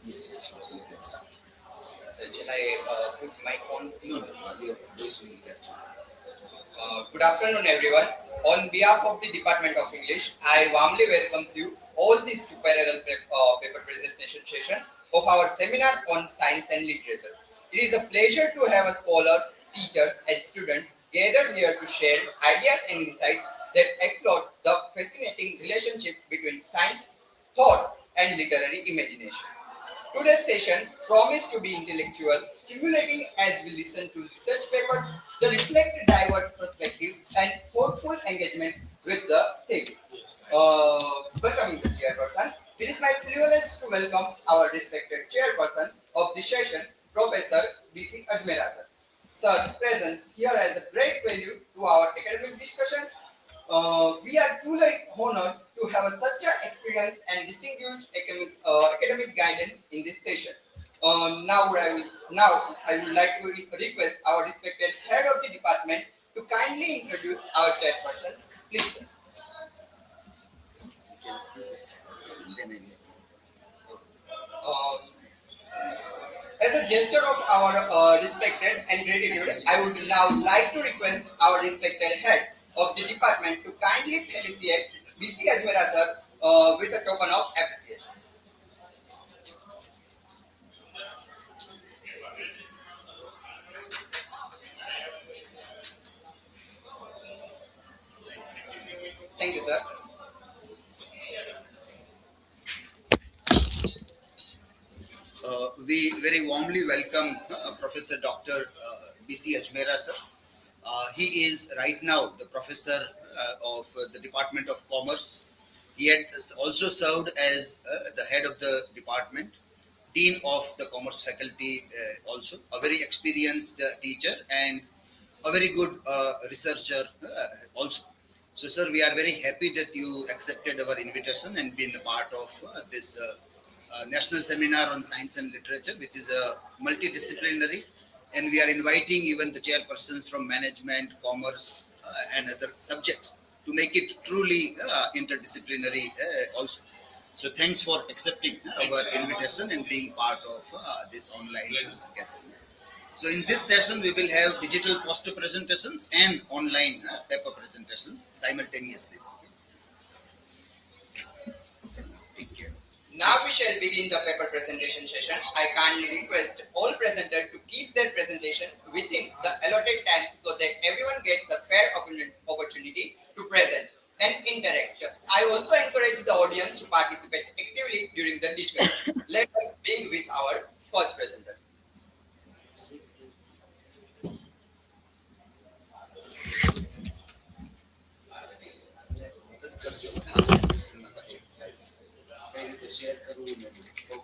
Yes, you can start. Shall I put my phone? No, no, your voice will get. Good afternoon, everyone. On behalf of the Department of English, I warmly welcome you all this to parallel paper presentation session of our seminar on science and literature. It is a pleasure to have scholars, teachers, and students gathered here to share ideas and insights that explore the fascinating relationship between science, thought, and literary imagination. Today's session promised to be intellectual, stimulating as we listen to research papers that reflect diverse perspective and thoughtful engagement with the theme. Welcoming the chairperson, it is my privilege to welcome our respected chairperson of the session, Professor B.C. Ajmera sir. Sir's presence here has a great value to our academic discussion. We are truly honored to have such an experienced and distinguished academic guidance in this session. Now I would like to request our respected head of the department to kindly introduce our chairperson. Please, sir. Then I Um, as a gesture of our respected and gratitude, I would now like to request our respected head of the department to kindly felicitate BC Ajmera sir with a token of appreciation. Thank you, sir. we very warmly welcome Professor Dr. B.C. Ajmera sir. He is right now the professor of the Department of Commerce. He had also served as the head of the department, dean of the commerce faculty, also a very experienced teacher and a very good researcher also. So, sir, we are very happy that you accepted our invitation and been a part of this national seminar on science and literature, which is multidisciplinary. And we are inviting even the chairpersons from management, commerce, and other subjects to make it truly interdisciplinary also. So, thanks for accepting our invitation and being part of this online gathering. So in this session, we will have digital poster presentations and online paper presentations simultaneously. Okay, now take care. Now we shall begin the paper presentation session. I kindly request all presenters to keep their presentation within the allotted time so that everyone gets a fair opportunity to present and interact. I also encourage the audience to participate actively during the discussion. Let us begin with our first presenter. कई रीते share करूँ मैं तो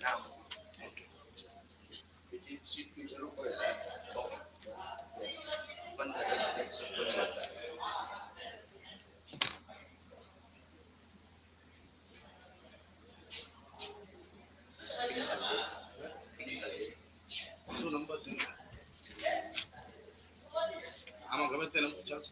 Now, seat की जरूरत पड़ेगा one શું number છે આમાં ગમે તે નંબર ચાલશે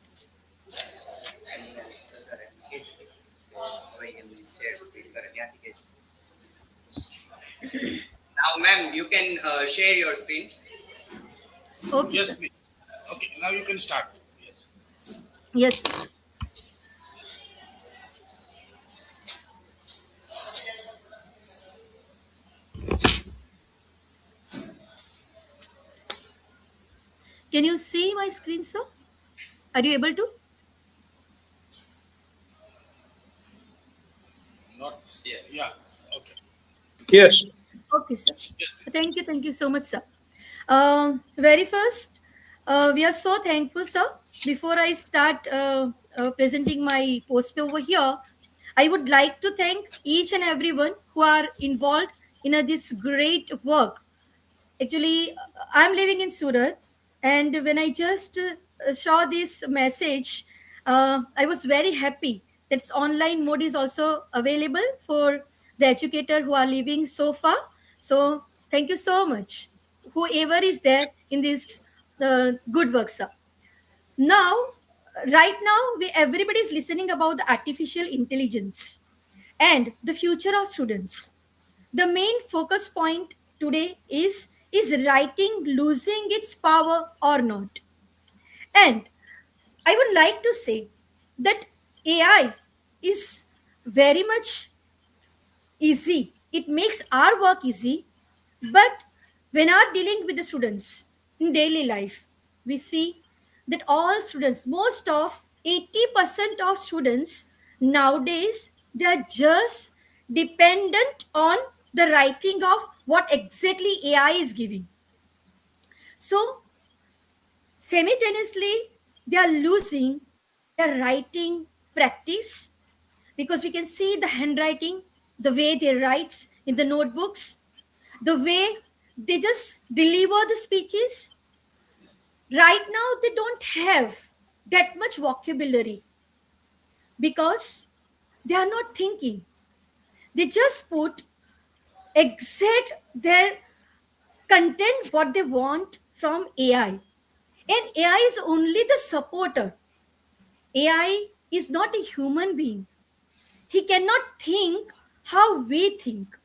Now, ma'am, you can share your screen. Okay, yes sir. Please okay now you can start yes Yes, sir. Can you see my screen, sir? Are you able to? Not yeah okay Yes. Okay, sir. Yes Thank you so much, sir. Very first, we are so thankful, sir. Before I start presenting my post over here, I would like to thank each and everyone who are involved in this great work. Actually, I'm living in Surat, and when I just saw this message, I was very happy that online mode is also available for the educator who are living so far. So thank you so much, whoever is there in this good work, sir. Now, right now, everybody is listening about the artificial intelligence and the future of students. The main focus point today is writing losing its power or not? And I would like to say that AI is very much easy. It makes our work easy, but when are dealing with the students in daily life, we see that all students, most of 80% of students nowadays, they are just dependent on the writing of what exactly AI is giving. So simultaneously, they are losing their writing practice because we can see the handwriting, the way they write in the notebooks, the way they just deliver the speeches. Right now, they don't have that much vocabulary because they are not thinking. They just put exact their content what they want from AI. And AI is only the supporter. AI is not a human being. He cannot think how we think.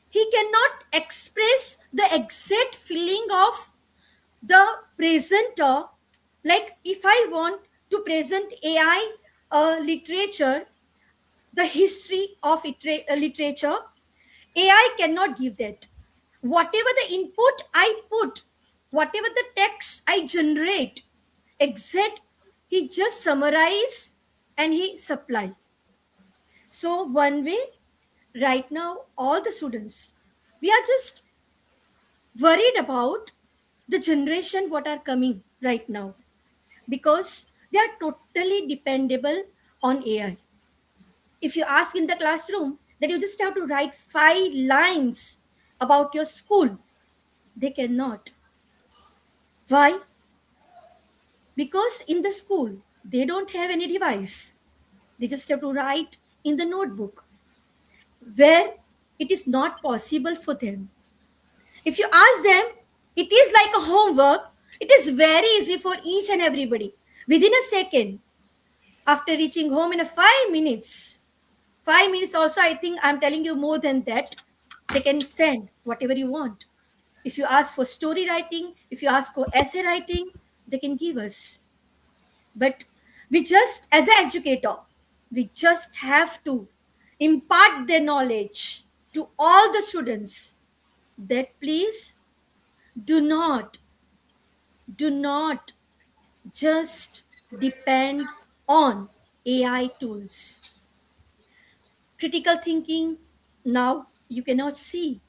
He cannot express the exact feeling of the presenter. Like if I want to present AI literature, the history of literature, AI cannot give that. Whatever the input I put, whatever the text I generate, exact, he just summarize and he supply. So one way, right now, all the students, we are just worried about the generation what are coming right now because they are totally dependable on AI. If you ask in the classroom that you just have to write 5 lines about your school, they cannot. Why? Because in the school they don't have any device. They just have to write in the notebook where it is not possible for them. If you ask them, it is like a homework. It is very easy for each and everybody. Within a second, after reaching home in a 5 minutes, 5 minutes also, I think I'm telling you more than that, they can send whatever you want. If you ask for story writing, if you ask for essay writing, they can give us. But we just, as an educator, we just have to impart their knowledge to all the students that please do not just depend on AI tools. Critical thinking, now you cannot see.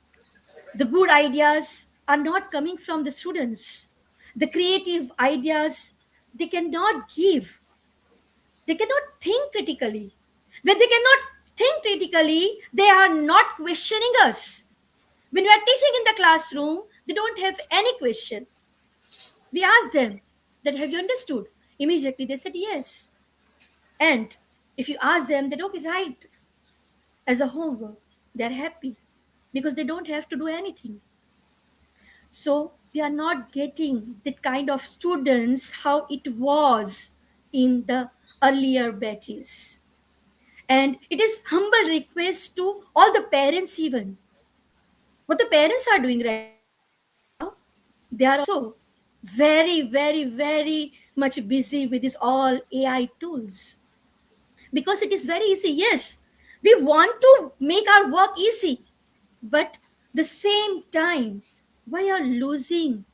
The good ideas are not coming from the students. The creative ideas, they cannot give. They cannot think critically. When they cannot think critically, they are not questioning us. When we are teaching in the classroom, they don't have any question. We ask them that have you understood? Immediately they said yes. And if you ask them that okay, right, as a homework, they're happy because they don't have to do anything. So we are not getting that kind of students how it was in the earlier batches. And it is humble request to all the parents even. What the parents are doing right now, they are also very, very, very much busy with this all AI tools because it is very easy. Yes, we want to make our work easy, but the same time, why are losing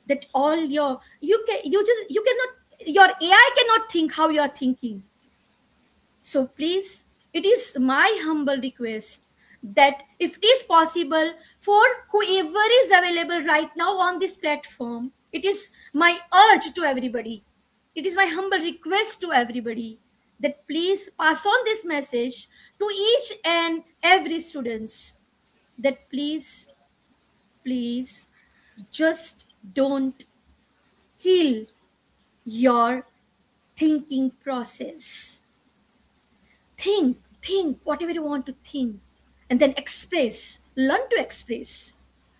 that all your you cannot your AI cannot think how you are thinking. So please, it is my humble request that if it is possible for whoever is available right now on this platform, it is my urge to everybody. It is my humble request to everybody that please pass on this message to each and every students that please just don't kill your thinking process. Think whatever you want to think, and then express. Learn to express.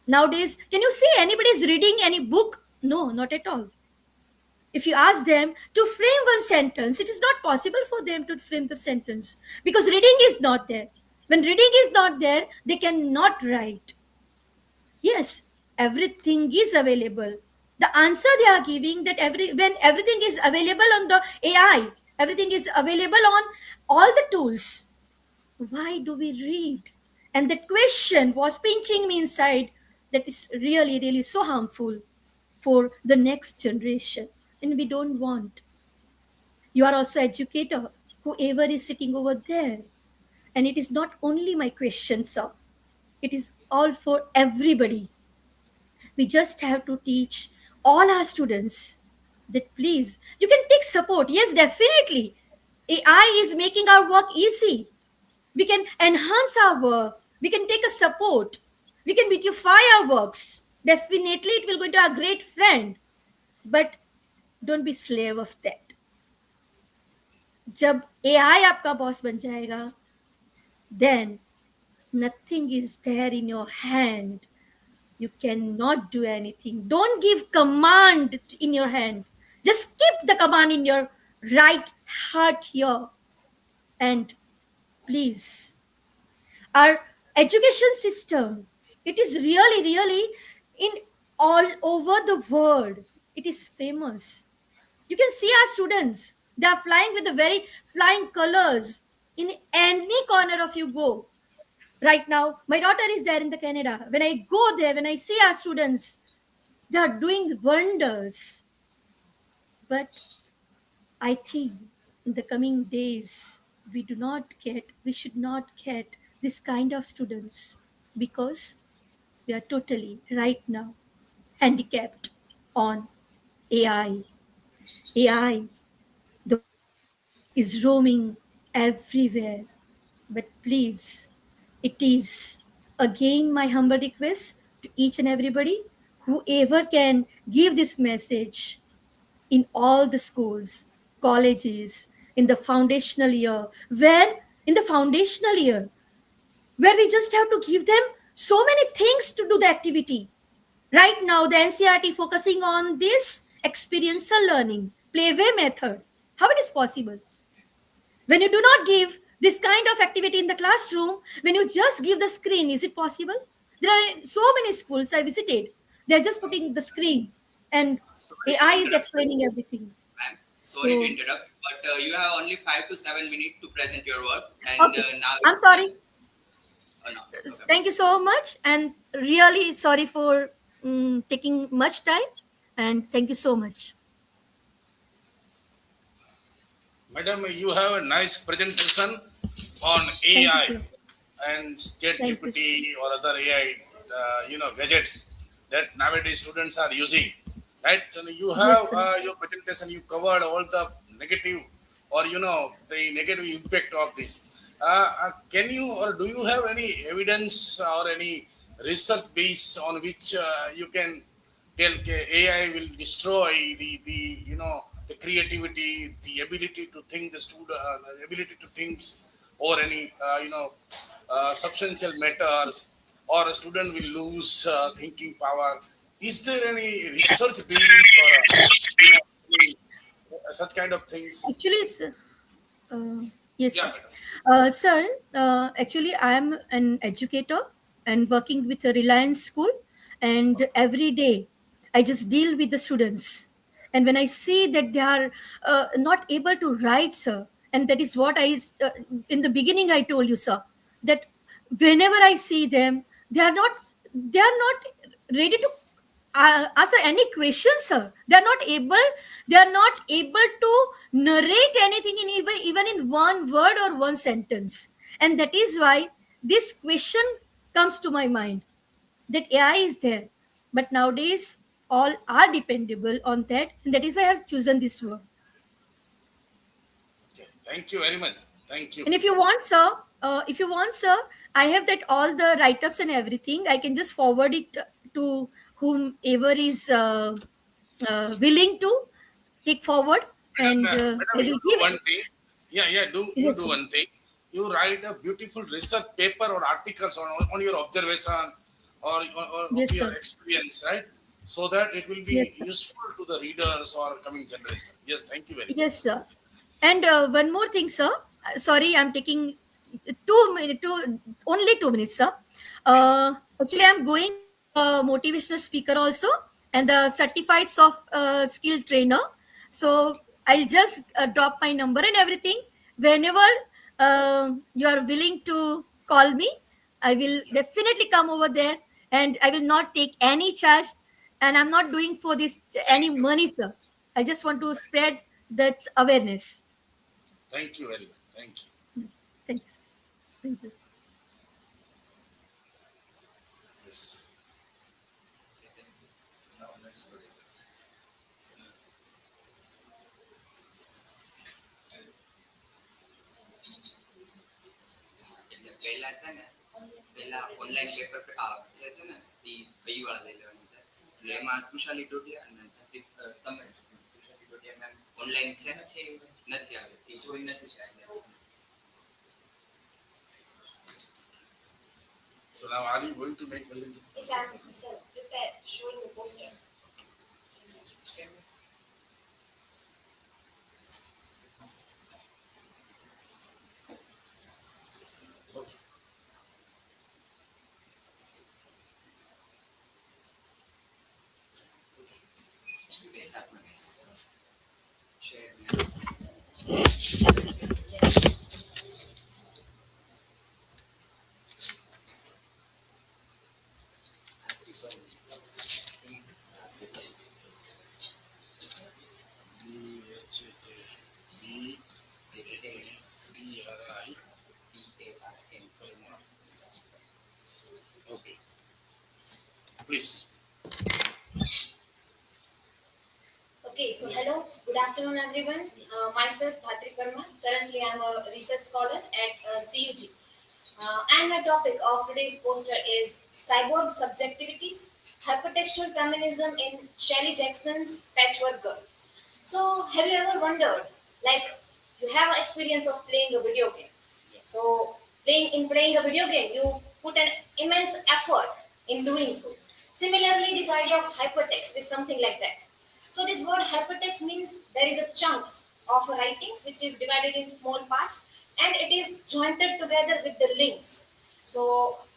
Nowadays, can you see anybody is reading any book? No, not at all. If you ask them to frame one sentence, it is not possible for them to frame the sentence because reading is not there. When reading is not there, they cannot write. Yes, everything is available. The answer they are giving, that when everything is available on the AI, everything is available on all the tools. Why do we read? And that question was pinching me inside. That is really, really so harmful for the next generation. And we don't want. You are also educator, whoever is sitting over there. And it is not only my question, sir. It is all for everybody. We just have to teach all our students that please, you can take support. Yes, definitely. AI is making our work easy. We can enhance our work. We can take a support. We can beautify our works. Definitely, it will go to a great friend. But don't be slave of that. जब AI आपका boss बन जाएगा, then nothing is there in your hand. You cannot do anything. Don't give command in your hand. Just keep the command in your right heart here. And please, our education system, it is really, really in all over the world. It is famous. You can see our students. They are flying with the very flying colors in any corner of you go. Right now, my daughter is there in the Canada. When I go there, when I see our students, they are doing wonders. But I think in the coming days, we should not get this kind of students because we are totally right now handicapped on AI. AI, the world is roaming everywhere. But please, it is again my humble request to each and everybody, whoever can give this message in all the schools, colleges, in the foundational year, where we just have to give them so many things to do the activity. Right now, the NCRT focusing on this experiential learning, playway method. How it is possible? When you do not give this kind of activity in the classroom, when you just give the screen, is it possible? There are so many schools I visited. They're just putting the screen and Sorry to AI is interrupt, explaining everything. ma'am. Sorry to So, interrupt, but you have only 5 to 7 minutes to present your work, and okay. now I'm it's sorry. time. Oh, no, it's okay, ma'am. Thank you so much. And really sorry for taking much time. And thank you so much. Madam, you have a nice presentation on Thank you, AI sir. and Chat Thank you. GPT or other AI, gadgets that nowadays students are using. Right? So you have Yes, sir. your presentation. You covered all the negative or the negative impact of this. Can you or do you have any evidence or any research base on which you can tell AI will destroy the creativity, the ability to think, the student ability to think, or any substantial matters, or a student will lose thinking power. Is there any research being or any, such kind of things? Actually, sir, Uh, yes, Yeah, sir. madam. Sir, actually, I am an educator and working with a Reliance school. And Okay. every day, I just deal with the students. And when I see that they are not able to write, sir, and that is what in the beginning, I told you, sir, that whenever I see them, they are not ready to Yes. answer any questions, sir. They are not able to narrate anything in even in one word or one sentence. And that is why this question comes to my mind, that AI is there. But nowadays, all are dependable on that. And that is why I have chosen this word. Okay. Thank you very much. Thank you. And if you want, sir, I have that all the write ups and everything. I can just forward it to whomever is willing to. take forward, and Madam, I you will do give it. one thing. Yeah, yeah. You Yes, do sir. one thing. You write a beautiful research paper or articles on your observation or of Yes, your sir. experience, right? So that it will be Yes, sir. useful to the readers or coming generation. Yes, thank you very much. Yes, sir. And one more thing, sir. Sorry, I'm taking 2 minutes, only 2 minutes, sir. Please. Actually, I'm going as a motivational speaker also, and a certified soft skill trainer. So I'll just drop my number and everything. Whenever you are willing to call me, I will definitely come over there, and I will not take any charge. And I'm not doing for this any Thank you. money, sir. I just want to spread that awareness. Thank you very much. Thank you. Thanks. Thank you. Yes. Now next project. એટલે પહેલા છે ને પહેલા online paper જે છે ને એ કઈ વાળા લઈ લેવાનું છે એટલે એમાં કુશાલી ડોડિયા અને તમે કુશાલી ડોડિયા મેમ ઓનલાઈન છે નથી આવે એ જોઈ નથી છે So now are you going to make building? Yes, I'm sir, prepare showing the posters. Okay. Space આપને share DHHDRI. Okay. Please. Okay, so hello, good afternoon everyone. Myself Bhatri Karma. Currently I'm a research scholar at CUG. And my topic of today's poster is Cyborg Subjectivities, Hypertextual Feminism in Shelley Jackson's Patchwork Girl. So have you ever wondered, like you have an experience of playing a video game. So playing a video game, you put an immense effort in doing so. Similarly, this idea of hypertext is something like that. So this word hypertext means there is a chunks of writings which is divided in small parts and it is jointed together with the links. So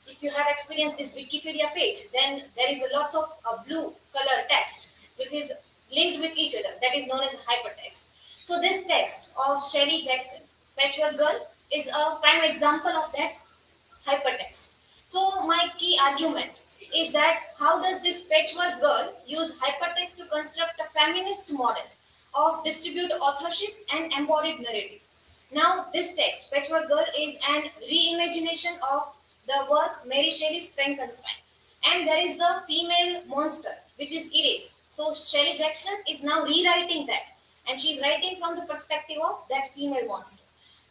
if you have experienced this Wikipedia page, then there is a lots of blue color text which is linked with each other. That is known as hypertext. So this text of Shelley Jackson, Patchwork Girl, is a prime example of that hypertext. So my key argument is that how does this patchwork girl use hypertext to construct a feminist model of distributed authorship and embodied narrative? Now this text, Patchwork Girl, is an reimagination of the work Mary Shelley's Frankenstein. And there is the female monster which is erased. So Shelley Jackson is now rewriting that and she is writing from the perspective of that female monster.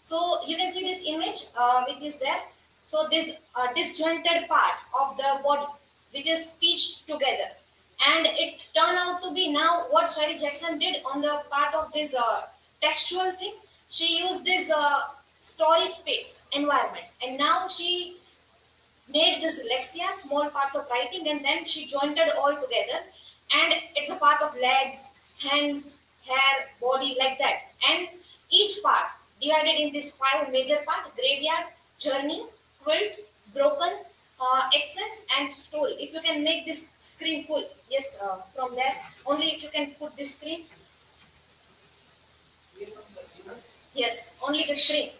So you can see this image which is there. So this disjointed part of the body which is stitched together and it turned out to be now what Shelley Jackson did on the part of this textual thing. She used this story space environment and now she made this lexia, small parts of writing, and then she joined it all together and it's a part of legs, hands, hair, body, like that. And each part divided in this 5 major part: graveyard, journey, quilt, broken, accents, and story. If you can make this screen full, yes, from there, only if you can put this screen. Yes, only the screen.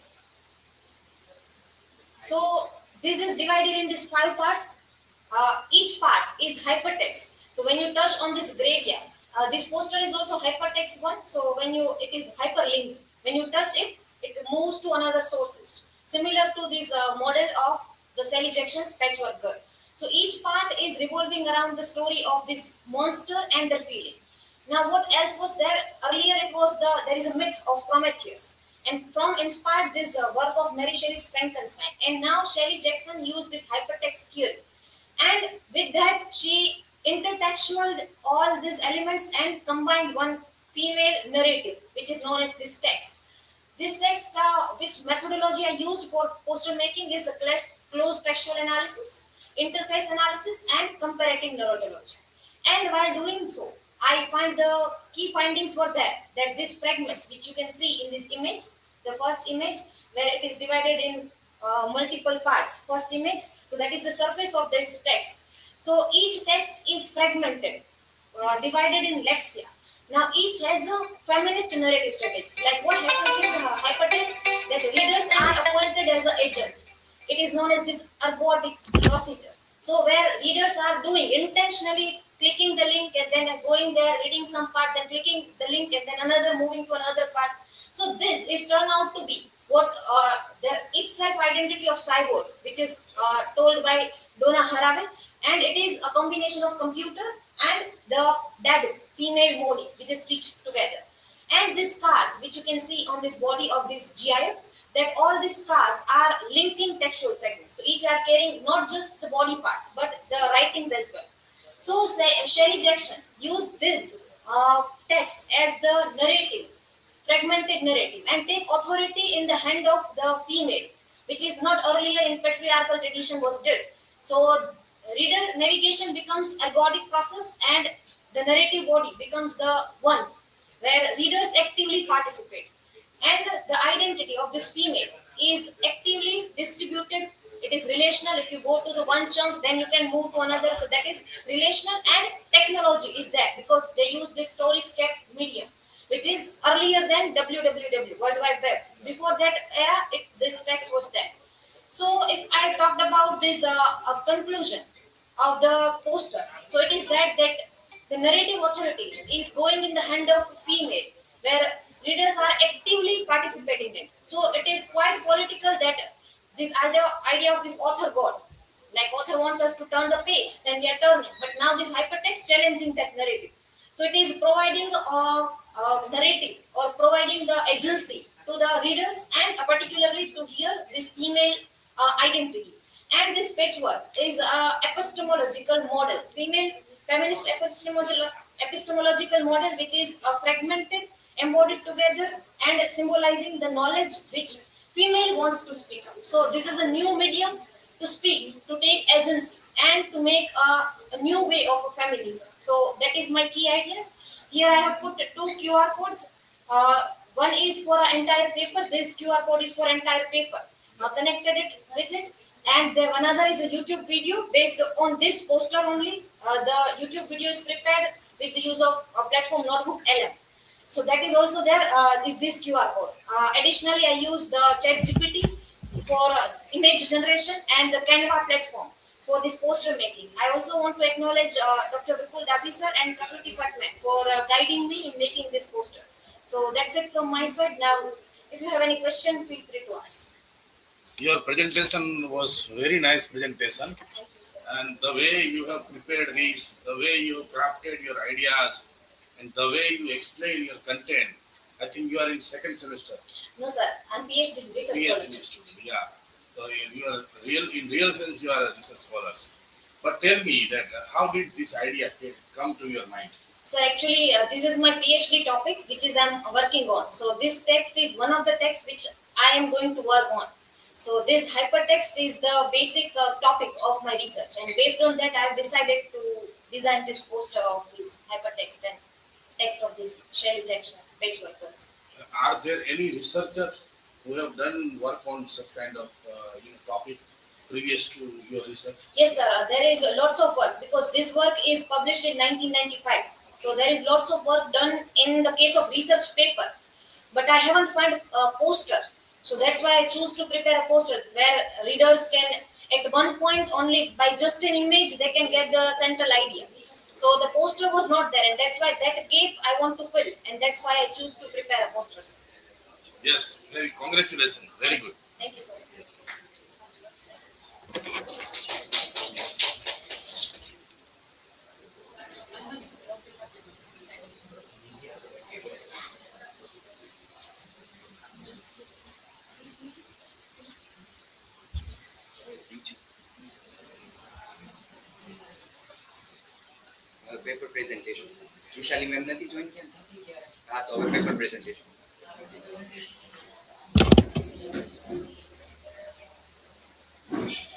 So this is divided in these 5 parts. Each part is hypertext. So when you touch on this graveyard, this poster is also hypertext one. So when you, it is hyperlinked. When you touch it, it moves to another sources. Similar to this model of the Shelley Jackson's Patchwork Girl. So each part is revolving around the story of this monster and their feeling. Now what else was there? Earlier it was there is a myth of Prometheus. And from inspired this work of Mary Shelley's Frankenstein. And now Shelley Jackson used this hypertext theory. And with that, she intertextual all these elements and combined one female narrative, which is known as this text. This text, which methodology I used for poster making, is a closed textual analysis, interface analysis, and comparative neurology. And while doing so, I find the key findings were that these fragments, which you can see in this image, the first image, where it is divided in multiple parts. First image, so that is the surface of this text. So each text is fragmented, divided in lexia. Now each has a feminist narrative strategy. Like what happens in hypertext, that readers are appointed as an agent. It is known as this ergodic procedure. So where readers are doing intentionally clicking the link and then going there, reading some part, then clicking the link and then another, moving to another part. So this is turned out to be what the itself identity of cyborg, which is told by Donna Haraway, and it is a combination of computer and the dadu, female body, which is stitched together. And these scars, which you can see on this body of this GIF, that all these scars are linking textual fragments. So each are carrying not just the body parts, but the writings as well. So say Shelley Jackson used this text as the narrative, fragmented narrative, and take authority in the hand of the female, which is not earlier in patriarchal tradition was did. So reader navigation becomes ergodic process, and the narrative body becomes the one where readers actively participate. And the identity of this female is actively distributed. It is relational. If you go to the one chunk, then you can move to another. So that is relational, and technology is there because they use this storyscape medium, which is earlier than www, World Wide Web. Before that era, this text was there. So if I talked about this a conclusion of the poster, so it is that the narrative authorities is going in the hand of female, where readers are actively participating in. So it is quite political that this idea of this author god, like author wants us to turn the page, then we are turning. But now this hypertext challenging that narrative. So it is providing a narrative or providing the agency to the readers, and particularly to hear this female identity. And this patchwork is a epistemological model, female feminist epistemological model, which is fragmented, embodied together, and symbolizing the knowledge which female wants to speak up. So this is a new medium to speak, to take agency, and to make a new way of feminism. So that is my key ideas. Here I have put two QR codes. One is for an entire paper. This QR code is for entire paper. Connected it with it. And then another is a YouTube video based on this poster only. The YouTube video is prepared with the use of a platform Notebook LM. So that is also there, is this QR code. Additionally, I use the ChatGPT for image generation and the Canva platform for this poster making. I also want to acknowledge Dr. Vipul Dabi sir and Prakriti Patman for guiding me in making this poster. So that's it from my side. Now, if you have any question, feel free to ask. Your presentation was very nice presentation, Thank you, sir. and the way you have prepared these, the way you crafted your ideas, and the way you explain your content, I think you are in second semester. No, sir. I'm PhD research PhD scholar. student, yeah. So you are real, in real sense, you are a research scholars. But tell me that how did this idea come to your mind? So actually, this is my PhD topic, which is I'm working on. So this text is one of the texts which I am going to work on. So this hypertext is the basic topic of my research, and based on that, I have decided to design this poster of this hypertext and text of this shell ejections, patchwork girls. Are there any researchers who have done work on such kind of topic previous to your research? Yes, sir. There is lots of work because this work is published in 1995. So there is lots of work done in the case of research paper, but I haven't found a poster. So that's why I choose to prepare a poster where readers can, at one point only by just an image, they can get the central idea. So the poster was not there, and that's why that gap I want to fill, and that's why I choose to prepare a poster. Yes, very congratulations, very good. Thank you so much. Yes. Paper presentation Vaishali ma'am ने join किया paper presentation.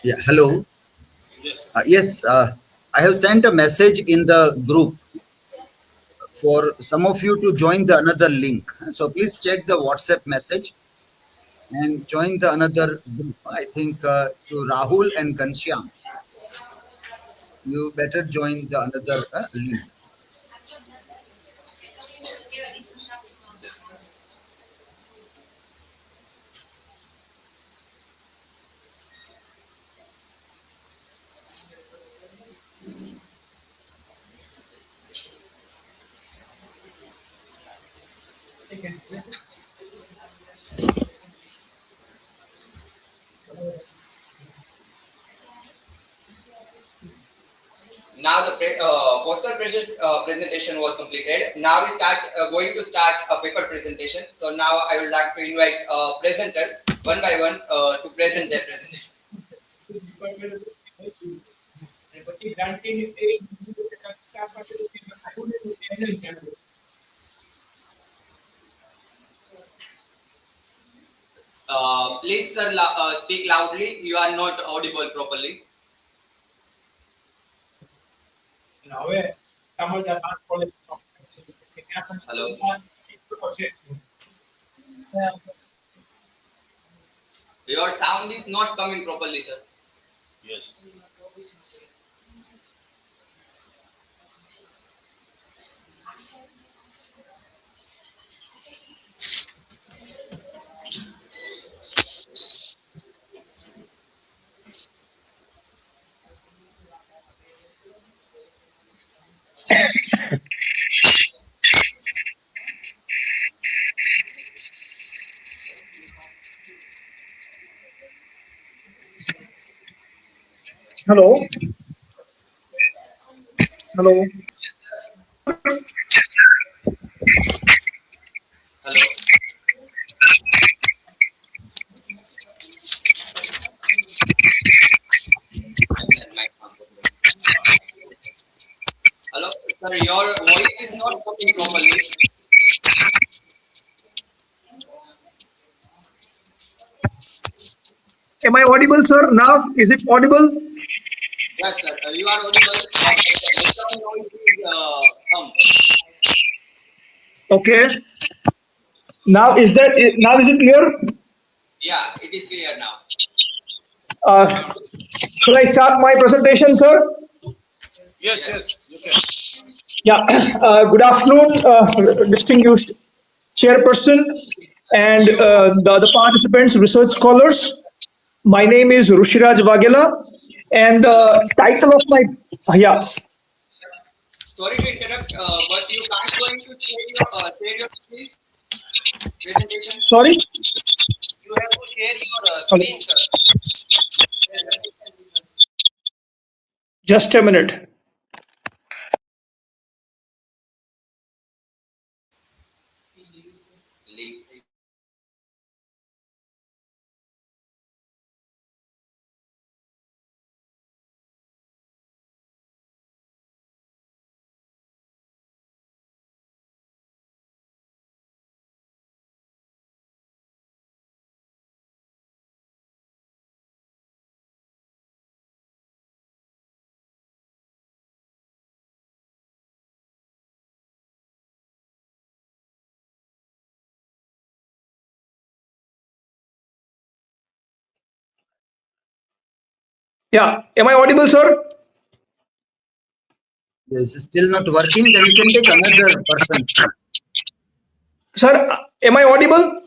Yeah, hello. Yes. Yes, I have sent a message in the group for some of you to join the another link. So please check the WhatsApp message and join the another group. I think to Rahul and Ghanshyam, you better join the another link. Now the presentation was completed. Now we start going to start a paper presentation. So now I would like to invite presenter one by one to present their presentation. Please sir, speak loudly. You are not audible properly. Hello. Your sound is not coming properly, sir. Yes. Hello. Hello. Hello. Hello, sir. Your voice is not coming properly. Am I audible, sir? Now, is it audible? Yes, sir. You are audible. Background noise is come. Okay. Now is it clear? Yeah, it is clear now. Shall I start my presentation, sir? Yes. Yes. You can. Yeah. Good afternoon, distinguished chairperson and the other participants, research scholars. My name is Rushiraj Vagela, and the title of my Sorry to interrupt, but you can't going to share your screen presentation. Sorry. You have to share your screen, sir. Just a minute. Yeah. Am I audible, sir? Yes, it's still not working. Then you can take another person's. Sir, am I audible?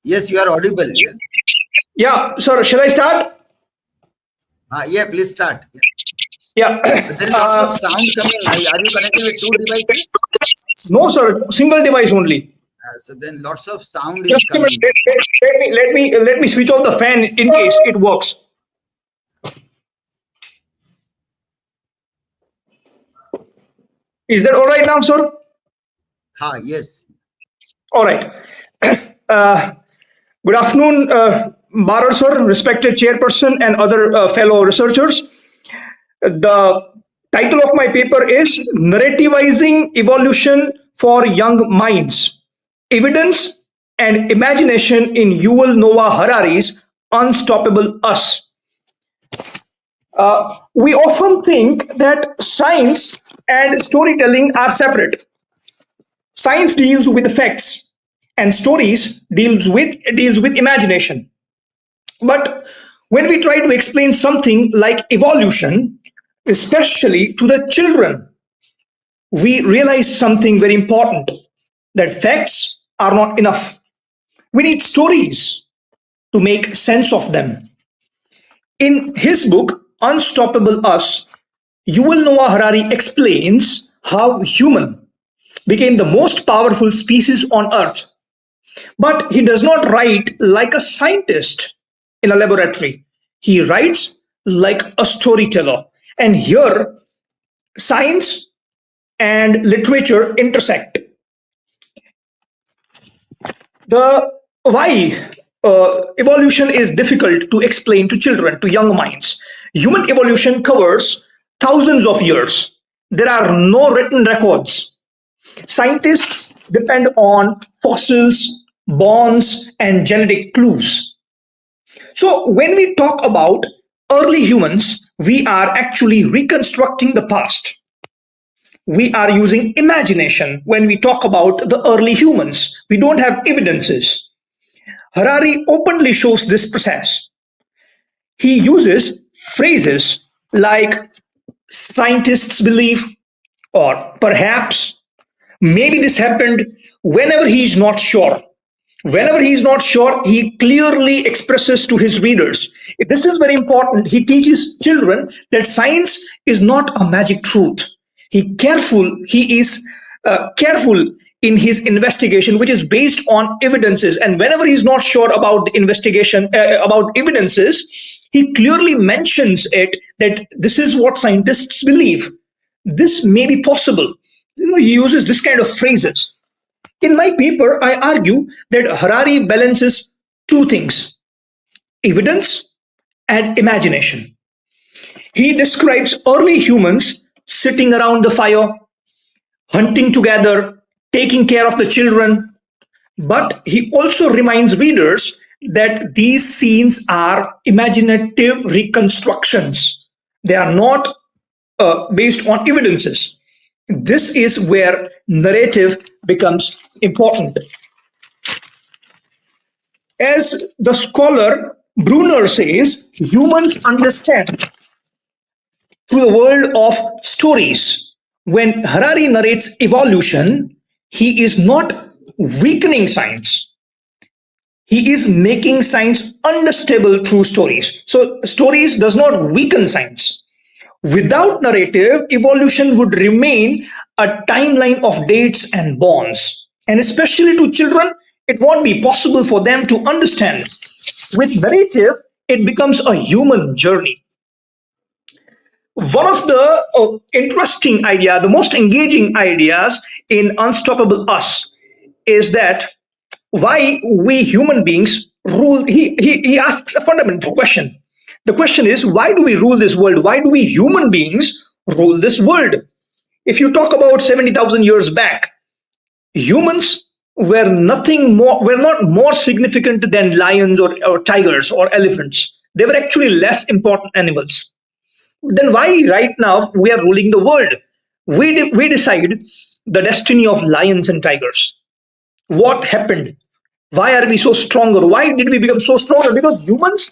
Yes, you are audible. Yeah. Yeah, sir. Shall I start? Yeah, please start. Yeah. But there is lots of sound coming. Are you connected with two devices? No, sir. Single device only. So then lots of sound is Just a minute. coming. Let me switch off the fan in case it works. Is that all right now, sir? Yes. All right. Good afternoon, Barar sir, respected chairperson, and other fellow researchers. The title of my paper is Narrativizing Evolution for Young Minds: Evidence and Imagination in Yuval Noah Harari's Unstoppable Us. We often think that science and storytelling are separate. Science deals with the facts, and stories deals with imagination. But when we try to explain something like evolution, especially to the children, we realize something very important, that facts are not enough. We need stories to make sense of them. In his book, Unstoppable Us, Yuval Noah Harari explains how human became the most powerful species on earth. But he does not write like a scientist in a laboratory. He writes like a storyteller. And here, science and literature intersect. The why evolution is difficult to explain to children, to young minds. Human evolution covers thousands of years. There are no written records. Scientists depend on fossils, bones, and genetic clues. So, when we talk about early humans, we are actually reconstructing the past. We are using imagination when we talk about the early humans. We don't have evidences. Harari openly shows this process. He uses phrases like scientists believe, or perhaps, maybe this happened, whenever he is not sure. Whenever he is not sure, he clearly expresses to his readers. This is very important. He teaches children that science is not a magic truth. He is careful in his investigation, which is based on evidences. And whenever he's not sure about the investigation, about evidences, he clearly mentions it, that this is what scientists believe. This may be possible. He uses this kind of phrases. In my paper, I argue that Harari balances two things: evidence and imagination. He describes early humans sitting around the fire, hunting together, taking care of the children. But he also reminds readers that these scenes are imaginative reconstructions. They are not based on evidences. This is where narrative becomes important. As the scholar Brunner says, humans understand through the world of stories. When Harari narrates evolution, he is not weakening science. He is making science understandable through stories. So stories does not weaken science. Without narrative, evolution would remain a timeline of dates and bonds. And especially to children, it won't be possible for them to understand. With narrative, it becomes a human journey. One of the interesting idea, the most engaging ideas in Unstoppable Us is that why we human beings rule. He asks a fundamental question. The question is, why do we rule this world? Why do we human beings rule this world? If you talk about 70,000 years back, humans were not more significant than lions or tigers or elephants. They were actually less important animals. Then why right now we are ruling the world? We decide the destiny of lions and tigers. What happened? Why are we so stronger? Why did we become so stronger? Because humans,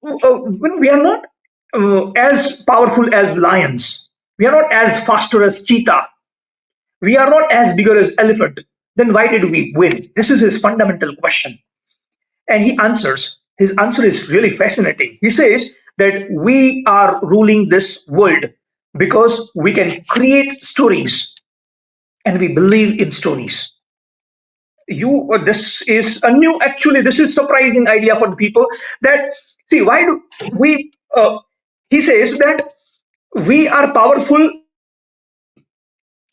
we are not as powerful as lions. We are not as faster as cheetah. We are not as bigger as elephant. Then why did we win? This is his fundamental question. And he answers. His answer is really fascinating. He says that we are ruling this world because we can create stories and we believe in stories. This is a new, actually, this is surprising idea for the people that, see, why do we, he says that we are powerful collectively.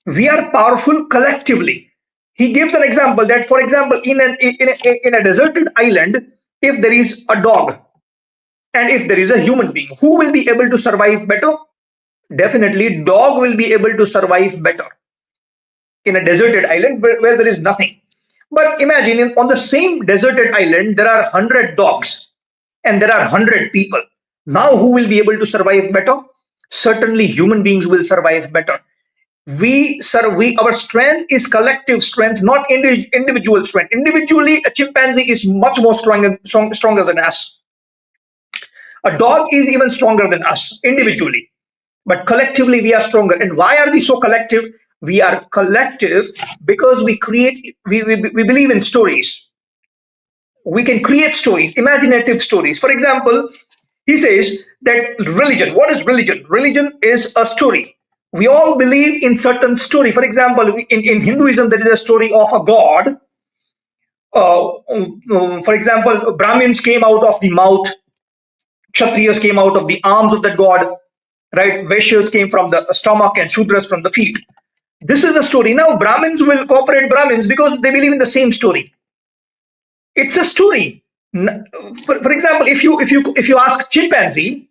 We are powerful collectively. He gives an example that, for example, in a deserted island, if there is a dog and if there is a human being, who will be able to survive better? Definitely, dog will be able to survive better. in a deserted island where there is nothing. But imagine on the same deserted island, there are 100 dogs and there are 100 people. Now, who will be able to survive better? Certainly, human beings will survive better. Our strength is collective strength, not individual strength. Individually, a chimpanzee is much more stronger than us. A dog is even stronger than us individually, but collectively we are stronger. And why are we so collective? We are collective because we believe in stories. We can create stories, imaginative stories. For example, he says that religion, what is religion? Religion is a story. We all believe in certain story. For example, in Hinduism, there is a story of a god. For example, Brahmins came out of the mouth, Kshatriyas came out of the arms of that god, right? Vaishyas came from the stomach and Shudras from the feet. This is the story. Now, Brahmins will cooperate Brahmins because they believe in the same story. It's a story. For example, if you ask chimpanzee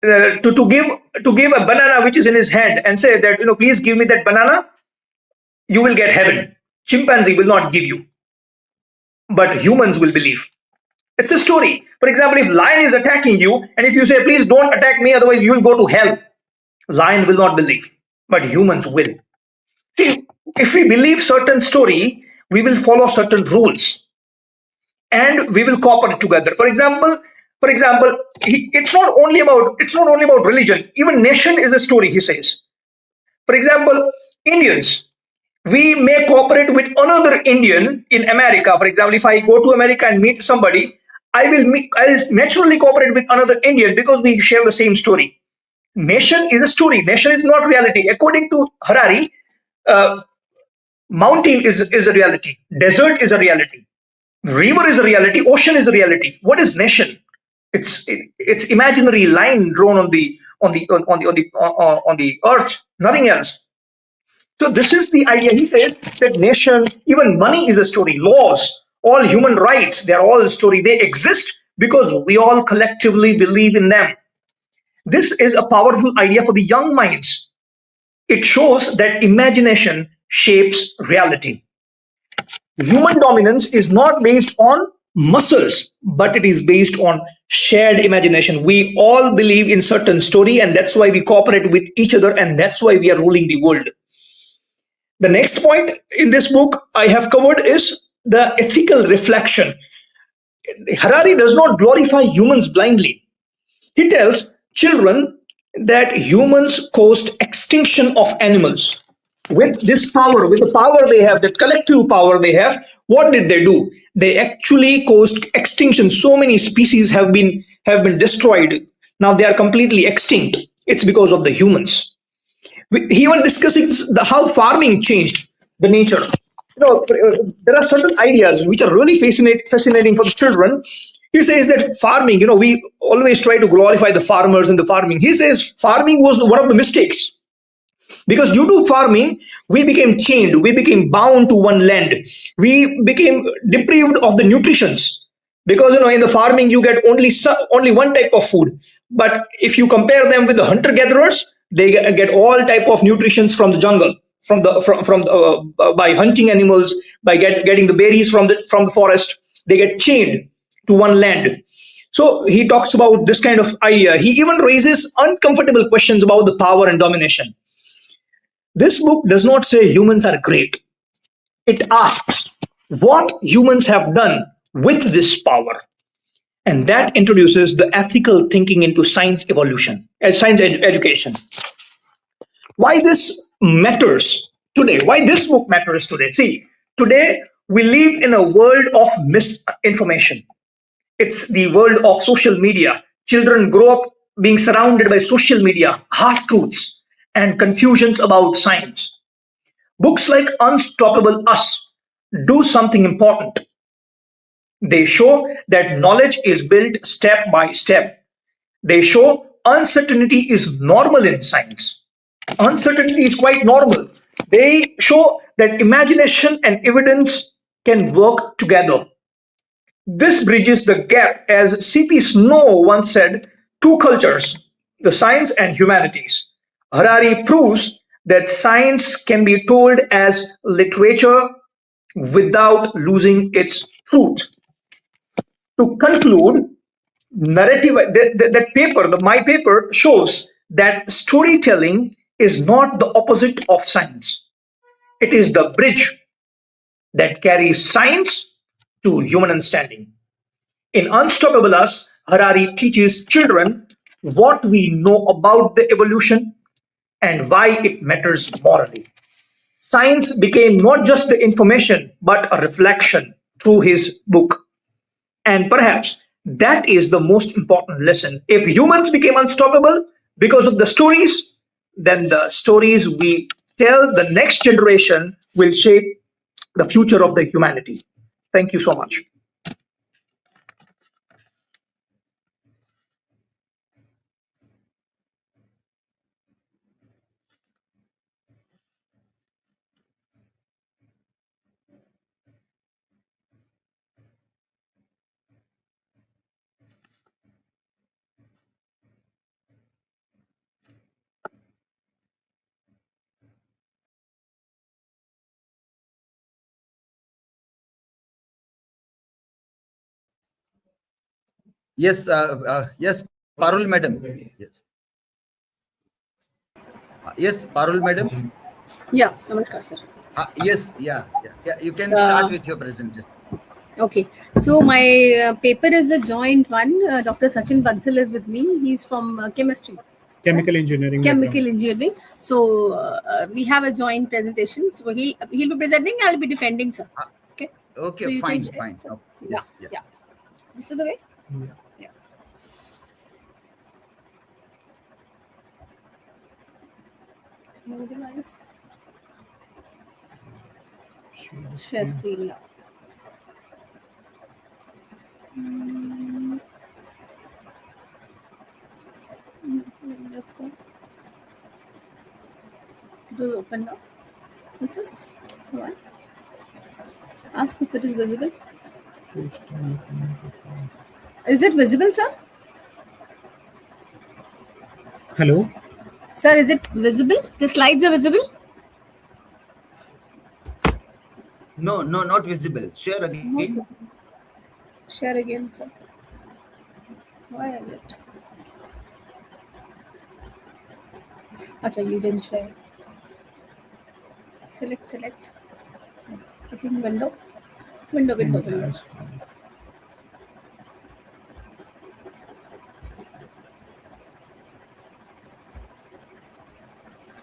to give a banana which is in his hand and say that, please give me that banana, you will get heaven. Chimpanzee will not give you, but humans will believe. It's a story. For example, if lion is attacking you and if you say, please don't attack me, otherwise you will go to hell, lion will not believe, but humans will. See, if we believe certain story, we will follow certain rules and we will cooperate together. For example, it's not only about religion. Even nation is a story, he says. For example, Indians, we may cooperate with another Indian in America. For example, if I go to America and meet somebody, I'll naturally cooperate with another Indian because we share the same story. Nation is a story. Nation is not reality. According to Harari, mountain is a reality. Desert is a reality. River is a reality. Ocean is a reality. What is nation? It's imaginary line drawn on the earth. Nothing else. So this is the idea. He says that nation, even money is a story. Laws, all human rights, they are all a story. They exist because we all collectively believe in them. This is a powerful idea for the young minds. It shows that imagination shapes reality. Human dominance is not based on muscles, but it is based on shared imagination. We all believe in certain story, and that's why we cooperate with each other, and that's why we are ruling the world. The next point in this book I have covered is the ethical reflection. Harari does not glorify humans blindly. He tells children that humans caused extinction of animals. With this power, with the power they have, that collective power they have, what did they do? They actually caused extinction. So many species have been destroyed. Now they are completely extinct. It's because of the humans. He even discusses how farming changed the nature. There are certain ideas which are really fascinating for the children. He says that farming, we always try to glorify the farmers and the farming. He says farming was one of the mistakes. Because due to farming, we became chained, we became bound to one land, we became deprived of the nutritions. Because in the farming you get only one type of food. But if you compare them with the hunter-gatherers, they get all type of nutritions from the jungle, by hunting animals, by getting the berries from the forest. They get chained to one land. So he talks about this kind of idea. He even raises uncomfortable questions about the power and domination. This book does not say humans are great. It asks what humans have done with this power. And that introduces the ethical thinking into science education. Why this matters today? Why this book matters today? See, today we live in a world of misinformation. It's the world of social media. Children grow up being surrounded by social media, half-truths, and confusions about science. Books like Unstoppable Us do something important. They show that knowledge is built step by step. They show uncertainty is normal in science. Uncertainty is quite normal. They show that imagination and evidence can work together. This bridges the gap, as C.P. Snow once said, two cultures, the science and humanities. Harari proves that science can be told as literature without losing its truth. To conclude, narrative that paper, my paper shows that storytelling is not the opposite of science. It is the bridge that carries science to human understanding. In Unstoppable Us, Harari teaches children what we know about the evolution and why it matters morally. Science became not just the information, but a reflection through his book. And perhaps that is the most important lesson. If humans became unstoppable because of the stories, then the stories we tell the next generation will shape the future of the humanity. Thank you so much. Yes, yes, Parul madam. Yes, yes, Parul madam. Yeah, namaskar, sir. Yes, yeah, yeah, yeah. You can start So, with your presentation. okay. So my paper is a joint one. Dr. Sachin Bansal is with me. He's from chemistry. Chemical engineering. Chemical engineering. So we have a joint presentation. So he'll be presenting. I'll be defending, sir. Okay. Okay, So you fine, can share, fine. sir. Okay. Yeah, Yes, yeah. yeah. This is the way. background. Yeah. No device. Share screen. Yeah. Let's go. It was open now. This is one. Ask if it is visible. Is it visible, sir? Hello. Sir, is it visible? The slides are visible? No, no, not visible. Share again. Share again, sir. Why is it? Acha, you didn't share. Select. Clicking window. Window.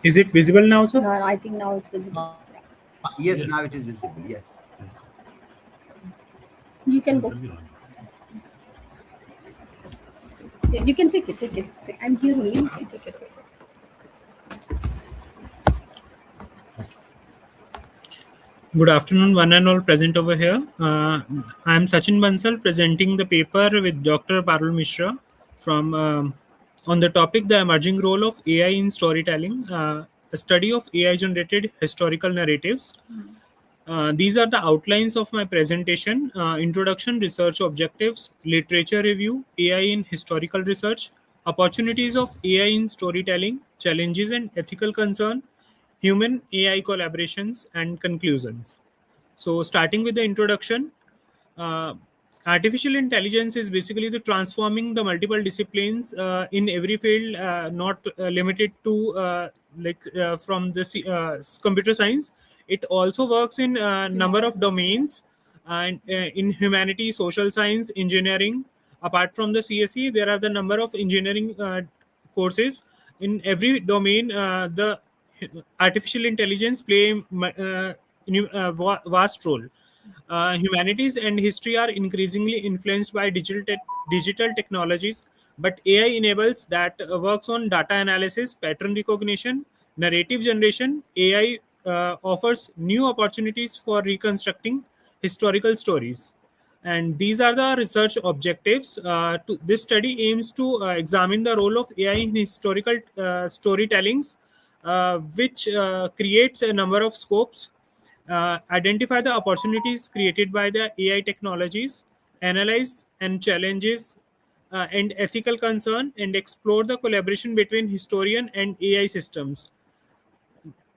Is it visible now, sir? No, I think now it's visible. Yes, now it is visible. Yes. You can go. Yeah, you can take it. I'm here only. You can take it. Good afternoon, one and all present over here. I am Sachin Bansal presenting the paper with Dr. Parul Mishra from on the topic the emerging role of AI in storytelling, a study of AI generated historical narratives. These are the outlines of my presentation: introduction, research objectives, literature review, AI in historical research, opportunities of AI in storytelling, challenges and ethical concern, human AI collaborations, and conclusions. So, starting with the introduction, uh, artificial intelligence is basically the transforming the multiple disciplines in every field, not limited to from the computer science. It also works in a number of domains, and in humanity, social science, engineering. Apart from the CSE, there are the number of engineering courses in every domain. The artificial intelligence play vast role. Humanities and history are increasingly influenced by digital technologies, but AI enables that works on data analysis, pattern recognition, narrative generation. AI offers new opportunities for reconstructing historical stories. And these are the research objectives. This study aims to examine the role of AI in historical storytellings, which creates a number of scopes, identify the opportunities created by the AI technologies, analyze and challenges and ethical concern, and explore the collaboration between historian and AI systems.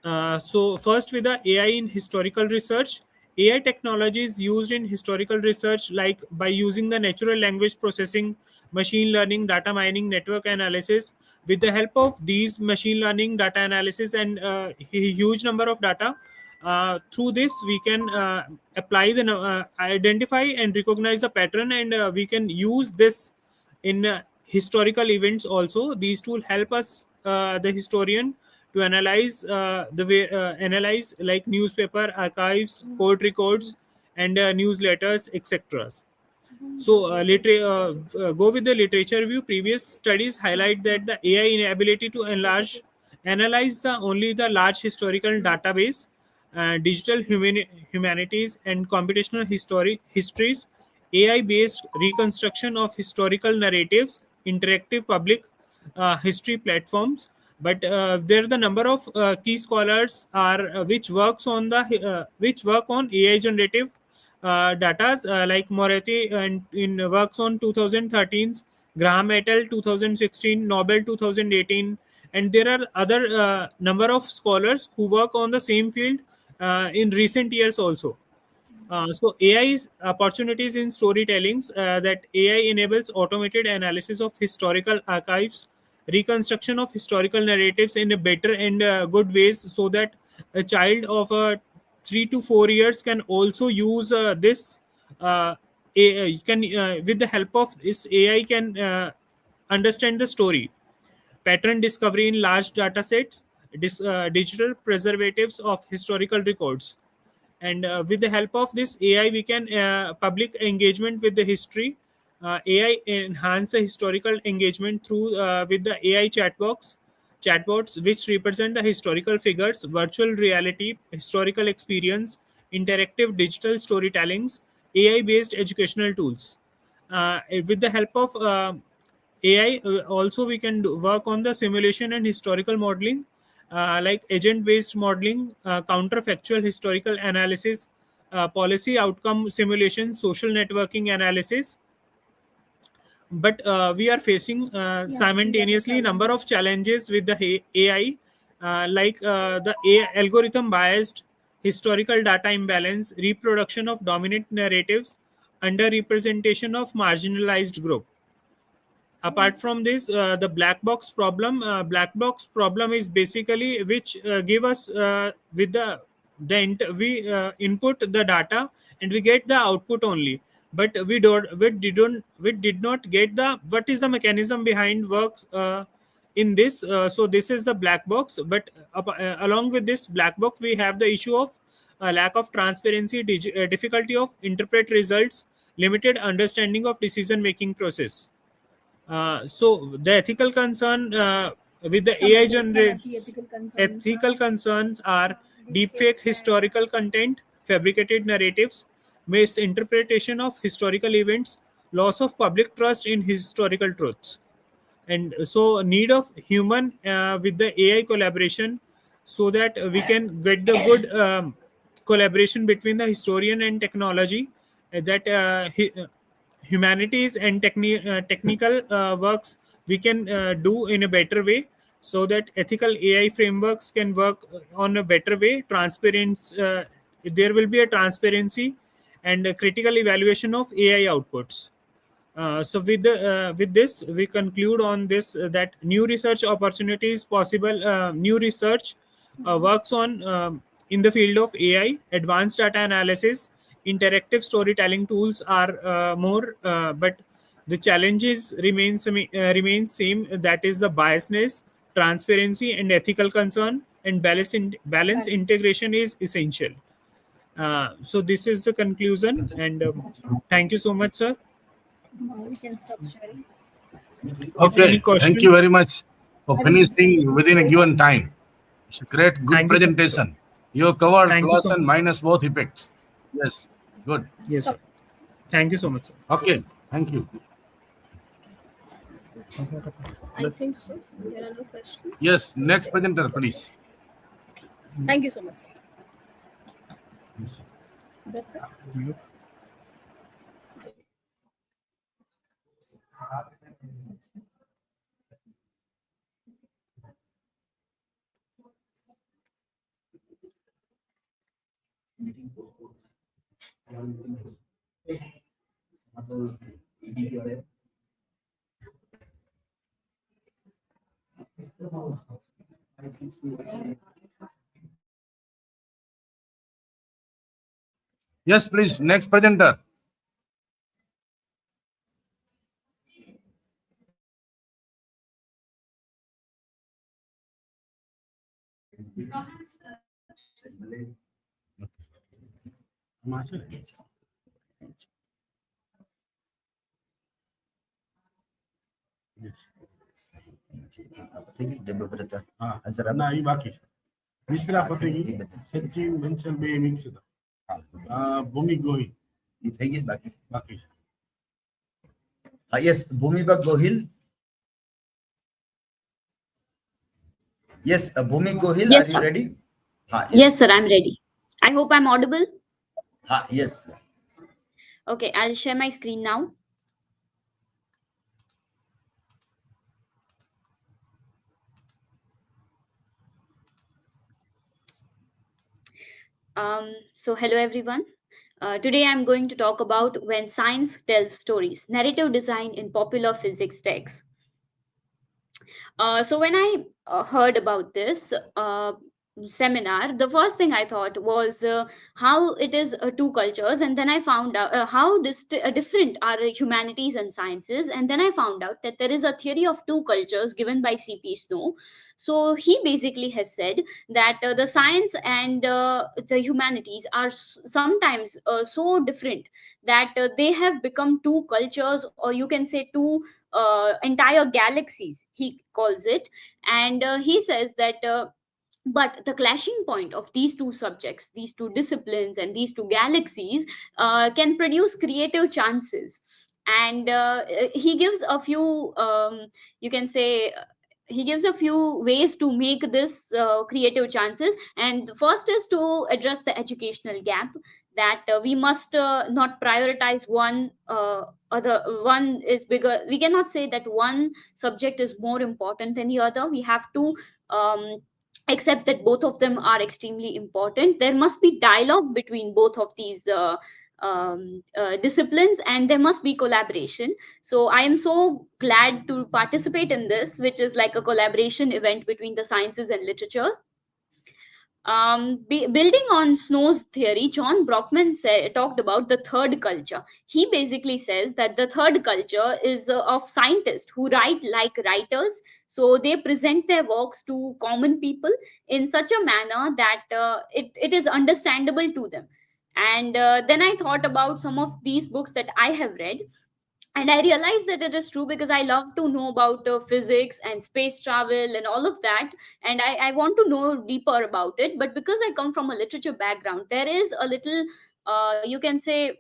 So first, with the AI in historical research, AI technology is used in historical research, like by using the natural language processing, machine learning, data mining, network analysis. With the help of these machine learning, data analysis, and huge number of data, through this we can apply the identify and recognize the pattern, and we can use this in historical events also. These tools help us, the historian, to analyze the way analyze like newspaper archives, court records, and newsletters, etc. So, go with the literature view. Previous studies highlight that the AI inability to analyze the only the large historical database, digital humanities, and computational histories, AI-based reconstruction of historical narratives, interactive public history platforms. But there the number of key scholars are which work on AI generative data, like Moretti and in works on 2013's, Graham et al. 2016, Nobel 2018, and there are other number of scholars who work on the same field in recent years also. So AI's opportunities in storytellings, that AI enables automated analysis of historical archives, reconstruction of historical narratives in a better and good ways, so that a child of 3 to 4 years can also use this. AI can, with the help of this AI, can understand the story, pattern discovery in large data sets, digital preservatives of historical records. And with the help of this AI, we can public engagement with the history. AI enhance the historical engagement through with the AI chatbots which represent the historical figures, virtual reality, historical experience, interactive digital storytellings, AI based educational tools. With the help of AI, also we can work on the simulation and historical modeling, like agent-based modeling, counterfactual historical analysis, policy outcome simulation, social networking analysis. But we are facing simultaneously number of challenges with the AI, like the AI algorithm biased, historical data imbalance, reproduction of dominant narratives, underrepresentation of marginalized group. Apart from this, the black box problem is basically which give us with we input the data and we get the output only, but we did not get the what is the mechanism behind works in this. So this is the black box. But along with this black box, we have the issue of lack of transparency, difficulty of interpret results, limited understanding of decision making process. So the ethical concern with the AI generates ethical concerns are deepfake historical content, fabricated narratives, misinterpretation of historical events, loss of public trust in historical truths. And so need of human with the AI collaboration, so that we can get the good collaboration between the historian and technology, that humanities and technical works we can do in a better way, so that ethical AI frameworks can work on a better way. There will be a transparency and a critical evaluation of AI outputs. So with this, we conclude on this, that new research opportunities possible. New research works on in the field of AI, advanced data analysis, interactive storytelling tools are more, but the challenges remain same. That is the biasness, transparency, and ethical concern, and balance integration is essential. So this is the conclusion, and thank you so much, sir. We can stop sharing. If any Okay, thank you question, very much for finishing within a given time. It's a great, good thank you so much, sir. presentation. You have covered Thank you plus so and much. minus both effects. Yes, good. Yes, sir. Thank you so much, sir. Okay, thank you. I think so. There are no questions. Yes, next presenter, please. Thank you so much, sir. Yes, please. Next presenter. ना ही बाकी तीसरा पतेगी सचिन बंसल बे mix भूमि गोहिल बाकी बाकी yes, Bhumibag Gohil. Yes, Bhumi Gohil, Yes, are you sir. ready? Yes, sir, I'm ready. I hope I'm audible. Yes. Okay, I'll share my screen now. So hello everyone. Today I'm going to talk about when science tells stories, narrative design in popular physics texts. So when I heard about this seminar, the first thing I thought was how it is two cultures, and then I found out how different are humanities and sciences, and then I found out that there is a theory of two cultures given by C.P. Snow. So he basically has said that the science and the humanities are sometimes so different that they have become two cultures, or you can say two entire galaxies, he calls it. And he says that but the clashing point of these two subjects, these two disciplines, and these two galaxies can produce creative chances. And he gives a few you can say he gives a few ways to make this creative chances. And the first is to address the educational gap, that we must not prioritize one other one is bigger. We cannot say that one subject is more important than the other. We have to um, accept that both of them are extremely important. There must be dialogue between both of these disciplines, and there must be collaboration. So I am so glad to participate in this, which is like a collaboration event between the sciences and literature. Building on Snow's theory, John Brockman talked about the third culture. He basically says that the third culture is of scientists who write like writers. So they present their works to common people in such a manner that it is understandable to them. And then I thought about some of these books that I have read, and I realized that it is true because I love to know about physics and space travel and all of that. And I want to know deeper about it, but because I come from a literature background, there is a little you can say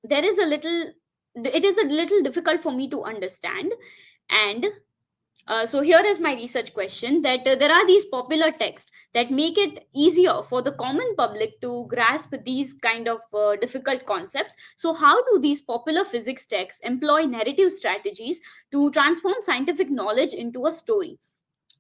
there is a little it is a little difficult for me to understand. And so here is my research question, that there are these popular texts that make it easier for the common public to grasp these kind of difficult concepts. So how do these popular physics texts employ narrative strategies to transform scientific knowledge into a story?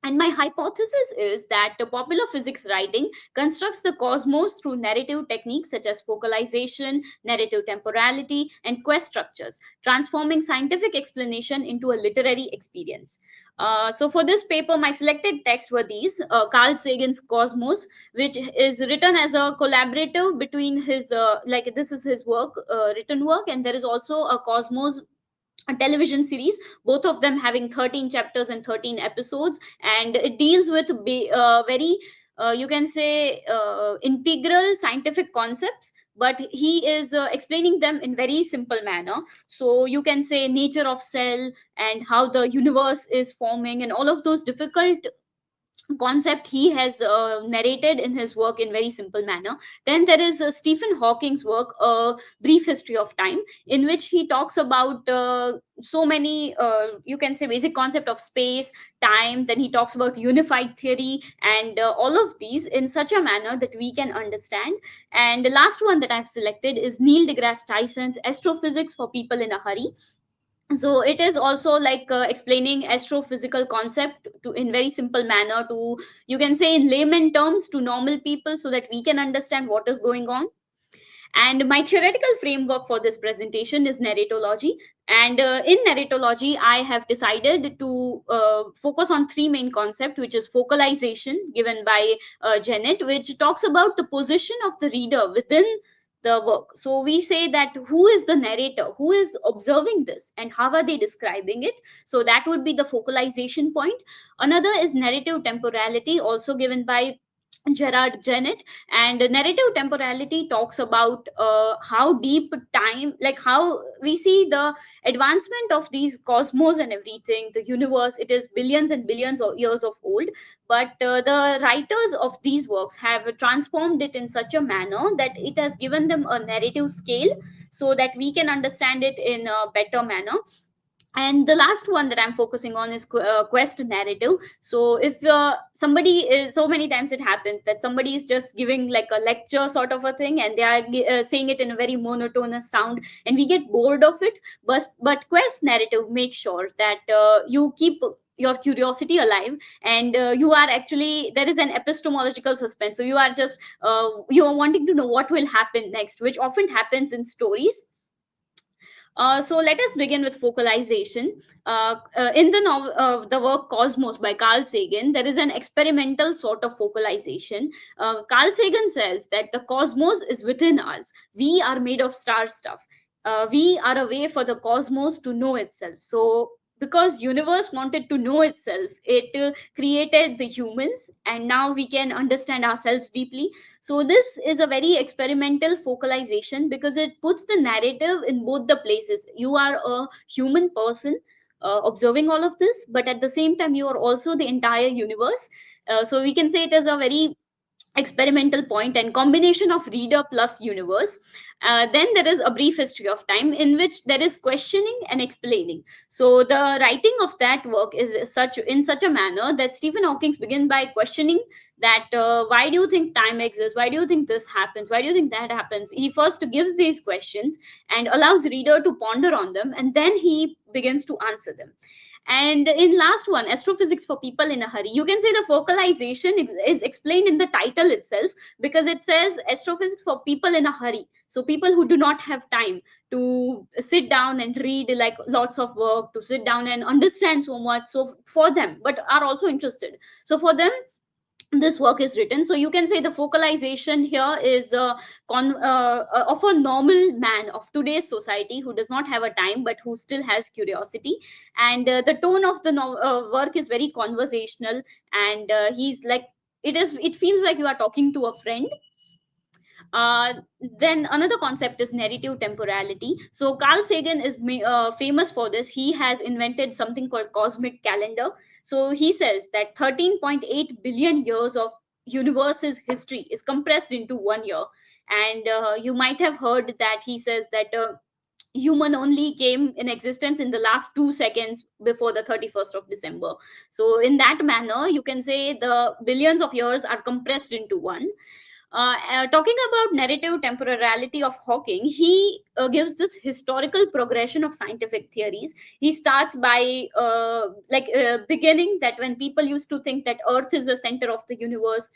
And my hypothesis is that the popular physics writing constructs the cosmos through narrative techniques such as focalization, narrative temporality, and quest structures, transforming scientific explanation into a literary experience. So, for this paper, my selected texts were these: Carl Sagan's Cosmos, which is written as a collaborative between his, like, this is his work, written work, and there is also a Cosmos a television series, both of them having 13 chapters and 13 episodes. And it deals with very you can say integral scientific concepts, but he is explaining them in very simple manner. So you can say nature of cell and how the universe is forming, and all of those difficult concept he has narrated in his work in very simple manner. Then there is Stephen Hawking's work, A Brief History of Time, in which he talks about so many you can say basic concept of space, time. Then he talks about unified theory and all of these in such a manner that we can understand. And the last one that I've selected is Neil deGrasse Tyson's Astrophysics for People in a Hurry. So it is also like explaining astrophysical concept to in very simple manner, to you can say in layman terms, to normal people, so that we can understand what is going on. And my theoretical framework for this presentation is narratology. And in narratology, I have decided to focus on three main concepts, which is focalization, given by Janet, which talks about the position of the reader within the work. So we say that who is the narrator, who is observing this, and how are they describing it. So that would be the focalization point. Another is narrative temporality, also given by Gerard Janet. And narrative temporality talks about how deep time, like how we see the advancement of these cosmos and everything, the universe. It is billions and billions of years of old, but the writers of these works have transformed it in such a manner that it has given them a narrative scale so that we can understand it in a better manner. And the last one that I'm focusing on is quest narrative. So if somebody is, so many times it happens that somebody is just giving like a lecture sort of a thing, and they are saying it in a very monotonous sound, and we get bored of it. But quest narrative makes sure that you keep your curiosity alive, and you are actually, there is an epistemological suspense, so you are just you are wanting to know what will happen next, which often happens in stories. So let us begin with focalization. In the work Cosmos by Carl Sagan, there is an experimental sort of focalization. Carl Sagan says that the cosmos is within us. We are made of star stuff. We are a way for the cosmos to know itself. So because universe wanted to know itself, it created the humans, and now we can understand ourselves deeply. So this is a very experimental focalization because it puts the narrative in both the places. You are a human person observing all of this, but at the same time you are also the entire universe. So we can say it is a very experimental point and combination of reader plus universe. Then there is a brief history of time, in which there is questioning and explaining. So the writing of that work is such, in such a manner that Stephen Hawking begins by questioning that why do you think time exists, why do you think this happens, why do you think that happens. He first gives these questions and allows reader to ponder on them, and then he begins to answer them. And in last one, astrophysics for people in a hurry, you can say the focalization is explained in the title itself, because it says astrophysics for people in a hurry. So people who do not have time to sit down and read like lots of work, to sit down and understand so much, so for them, but are also interested, so for them this work is written. So you can say the focalization here is of a normal man of today's society who does not have a time but who still has curiosity. And the tone of the work is very conversational, and he's like, it feels like you are talking to a friend. uh, then another concept is narrative temporality. So Carl Sagan is famous for this. He has invented something called cosmic calendar. So he says that 13.8 billion years of universe's history is compressed into 1 year. And you might have heard that he says that human only came in existence in the last 2 seconds before the 31st of December. So in that manner, you can say the billions of years are compressed into one. Talking about narrative temporality of Hawking, he gives this historical progression of scientific theories. He starts by beginning that when people used to think that Earth is the center of the universe.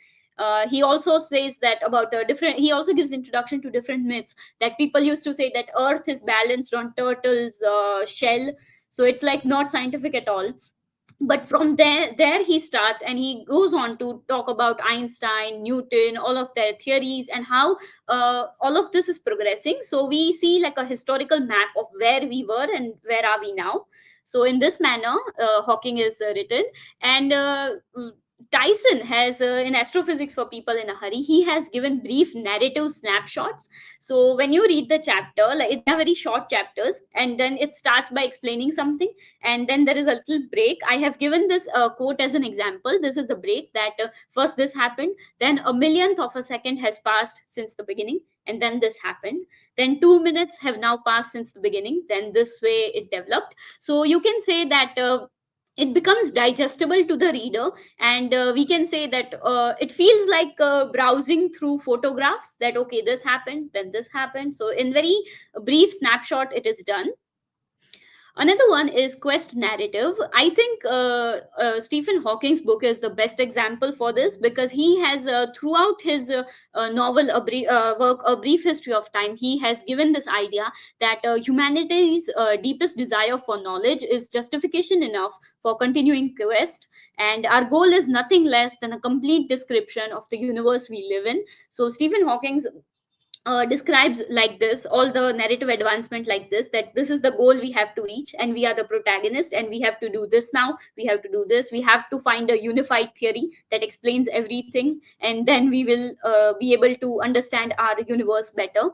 He also says that about different. He also gives introduction to different myths that people used to say that Earth is balanced on turtle's shell. So it's like not scientific at all. But from there he starts, and he goes on to talk about Einstein, Newton, all of their theories, and how all of this is progressing. So we see like a historical map of where we were and where are we now. So in this manner, Hawking is written. And Tyson has, in Astrophysics for People in a Hurry, he has given brief narrative snapshots. So when you read the chapter, like they are very short chapters, and then it starts by explaining something, and then there is a little break. I have given this quote as an example. This is the break, that first this happened, then a millionth of a second has passed since the beginning, and then this happened, then 2 minutes have now passed since the beginning, then this way it developed. So you can say that it becomes digestible to the reader, and we can say that it feels like browsing through photographs, that okay, this happened, then this happened. So in very brief snapshot it is done. Another one is quest narrative. I think Stephen Hawking's book is the best example for this, because he has, throughout his novel, work, A Brief History of Time, he has given this idea that humanity's deepest desire for knowledge is justification enough for continuing quest, and our goal is nothing less than a complete description of the universe we live in. So Stephen Hawking's describes like this, all the narrative advancement like this, that this is the goal we have to reach, and we are the protagonist, and we have to do this now, we have to do this, we have to find a unified theory that explains everything, and then we will be able to understand our universe better.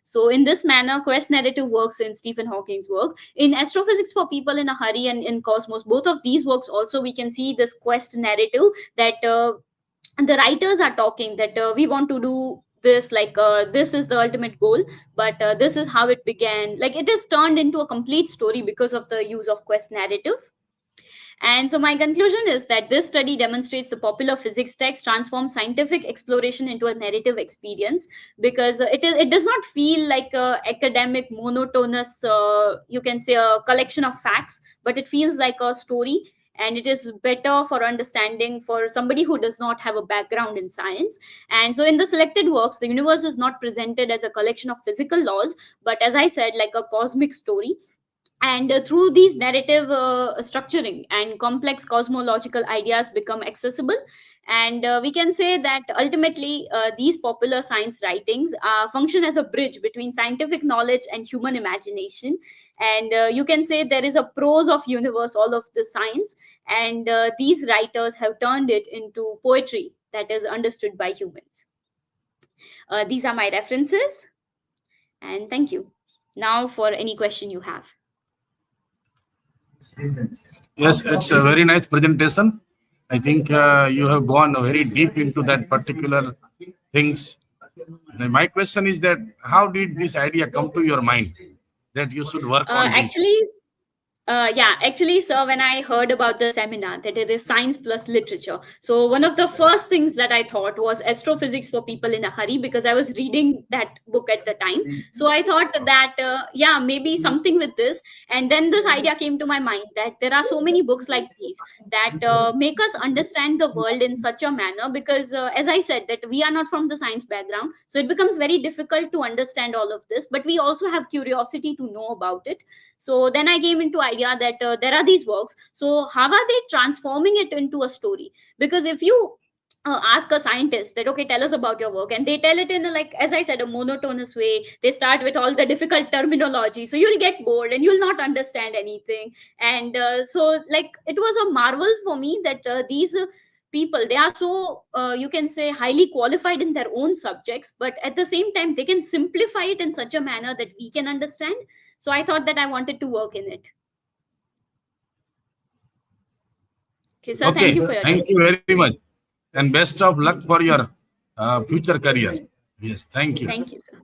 So in this manner, quest narrative works in Stephen Hawking's work. In Astrophysics for People in a Hurry and in Cosmos, both of these works also, we can see this quest narrative, that the writers are talking that we want to do this, like this is the ultimate goal, but this is how it began. Like, it is turned into a complete story because of the use of quest narrative. And so my conclusion is that this study demonstrates the popular physics text transforms scientific exploration into a narrative experience, because it does not feel like a academic monotonous, you can say, a collection of facts, but it feels like a story, and it is better for understanding for somebody who does not have a background in science. And so in the selected works, the universe is not presented as a collection of physical laws, but, as I said, like a cosmic story. And through these narrative structuring, and complex cosmological ideas become accessible. And we can say that ultimately these popular science writings function as a bridge between scientific knowledge and human imagination. And you can say there is a prose of universe, all of the science, and these writers have turned it into poetry that is understood by humans. These are my references, and thank you. Now for any question you have. Yes, it's a very nice presentation. I think you have gone very deep into that particular things. And my question is that how did this idea come to your mind that you should work on this? Actually, sir, when I heard about the seminar, that it is science plus literature, so one of the first things that I thought was Astrophysics for People in a Hurry, because I was reading that book at the time. So I thought that, yeah, maybe something with this. And then this idea came to my mind that there are so many books like these that make us understand the world in such a manner, because, as I said, that we are not from the science background. So it becomes very difficult to understand all of this, but we also have curiosity to know about it. So then I came into idea that there are these works, so how are they transforming it into a story? Because if you ask a scientist that, okay, tell us about your work, and they tell it in a, like, as I said, a monotonous way, they start with all the difficult terminology, so you'll get bored and you'll not understand anything. And so, like, it was a marvel for me that these people, they are so, you can say, highly qualified in their own subjects, but at the same time they can simplify it in such a manner that we can understand. So I thought that I wanted to work in it. Okay, sir, thank Okay, you for your thank time. you very much. And best of luck for your future career. Yes, thank you. Thank you, sir.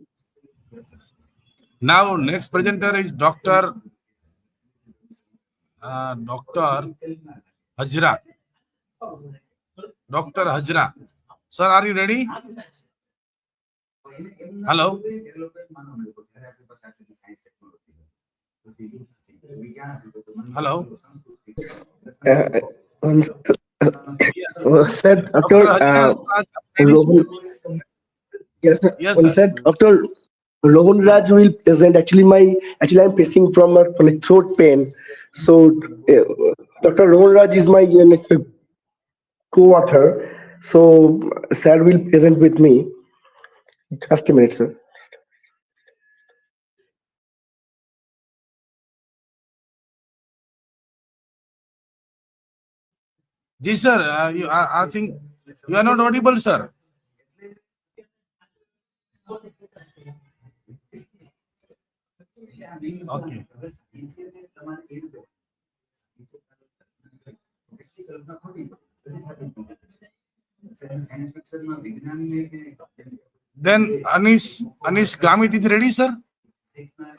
Now, next presenter is Dr. Hajra. Dr. Hajra. Sir, are you ready? Hello. Hello. Uh, um, said Dr. Dr. Hajra, Rohan, yes, sir. yes, One sir. said Dr. Rohan Raj will present. Actually I'm facing from a like throat pain. So Dr. Rohan Raj is my co-author. So sir will present with me. Just a minute, sir. Yes, sir. I think you are not audible, sir. Okay. Then Anish Gamit is ready, sir.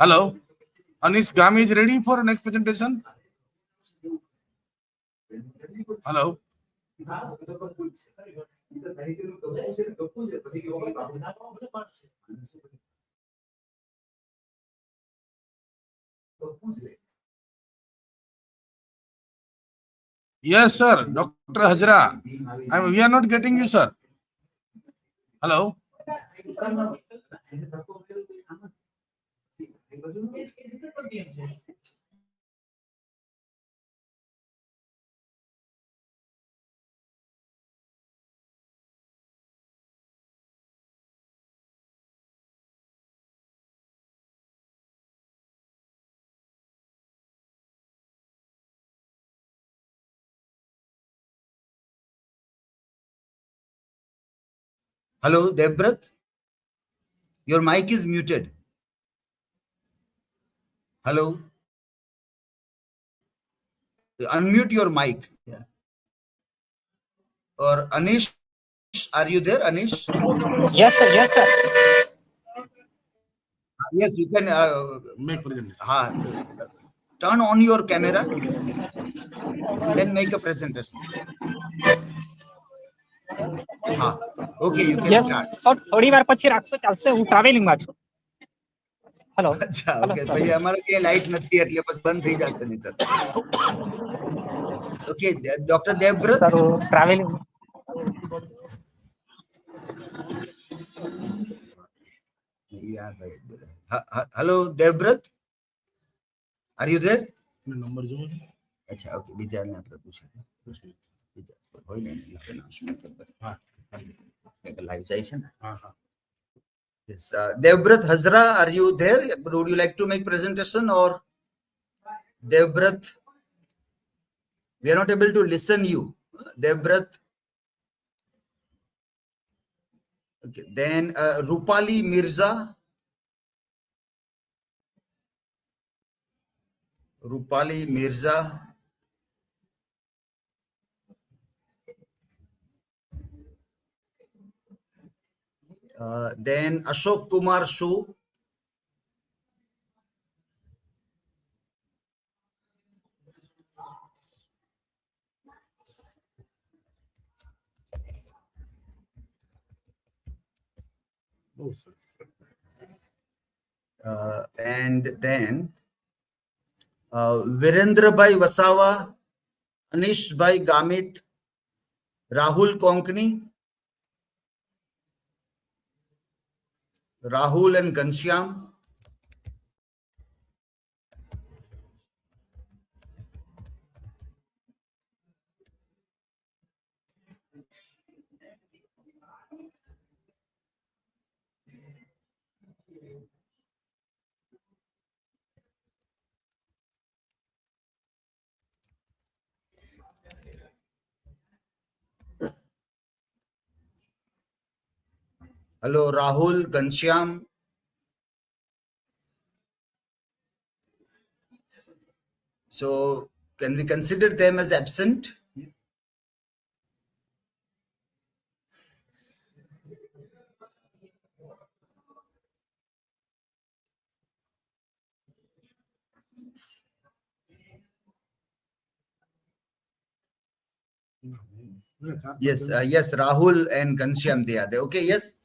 Hello. Anish Gamit is ready for next presentation. Hello. Yes, sir. Dr. Hajra. We are not getting you, sir. Hello. Hello, Devbrat. Your mic is muted. Hello. Unmute your mic. Yeah. Or Anish, are you there, Anish? Yes, sir. Yes, sir. Yes, you can Make presentation. turn on your camera and then make a presentation. Okay, you can Yes. start. So થોડી વાર પછી રાખશો ચાલશે હું ટ્રાવેલિંગમાં છું. Hello. અચ્છા, hello okay. Sir. ભાઈ અમારે ત્યાં લાઈટ નથી એટલે પછી બંધ થઈ જશે નહીં તો. Okay, doctor Devvrat. સર હું ટ્રાવેલિંગ. Yeah, ભાઈ બોલે. Hello Devvrat, are you there? Number જો. અચ્છા, ઓકે. બીજાને આપણે પૂછીએ. બીજા હોય ને અનાઉન્સમેન્ટ ખબર. લાઈવ જાય છે ને. Yes, Devbrat Hazra, are you there? Would you like to make presentation or Devbrat? We are not able to listen you. Devbrat. Okay. Then Rupali Mirza. Rupali Mirza. Then Ashok Kumar Shu. And then Virendra Bhai Wasawa, Anish Bhai Gamit, Rahul Konkani, Rahul and Ghanshyam. Hello, Rahul, Ghanshyam. So, can we consider them as absent? Yes, yes, Rahul and Ghanshyam, they are there. Okay, yes.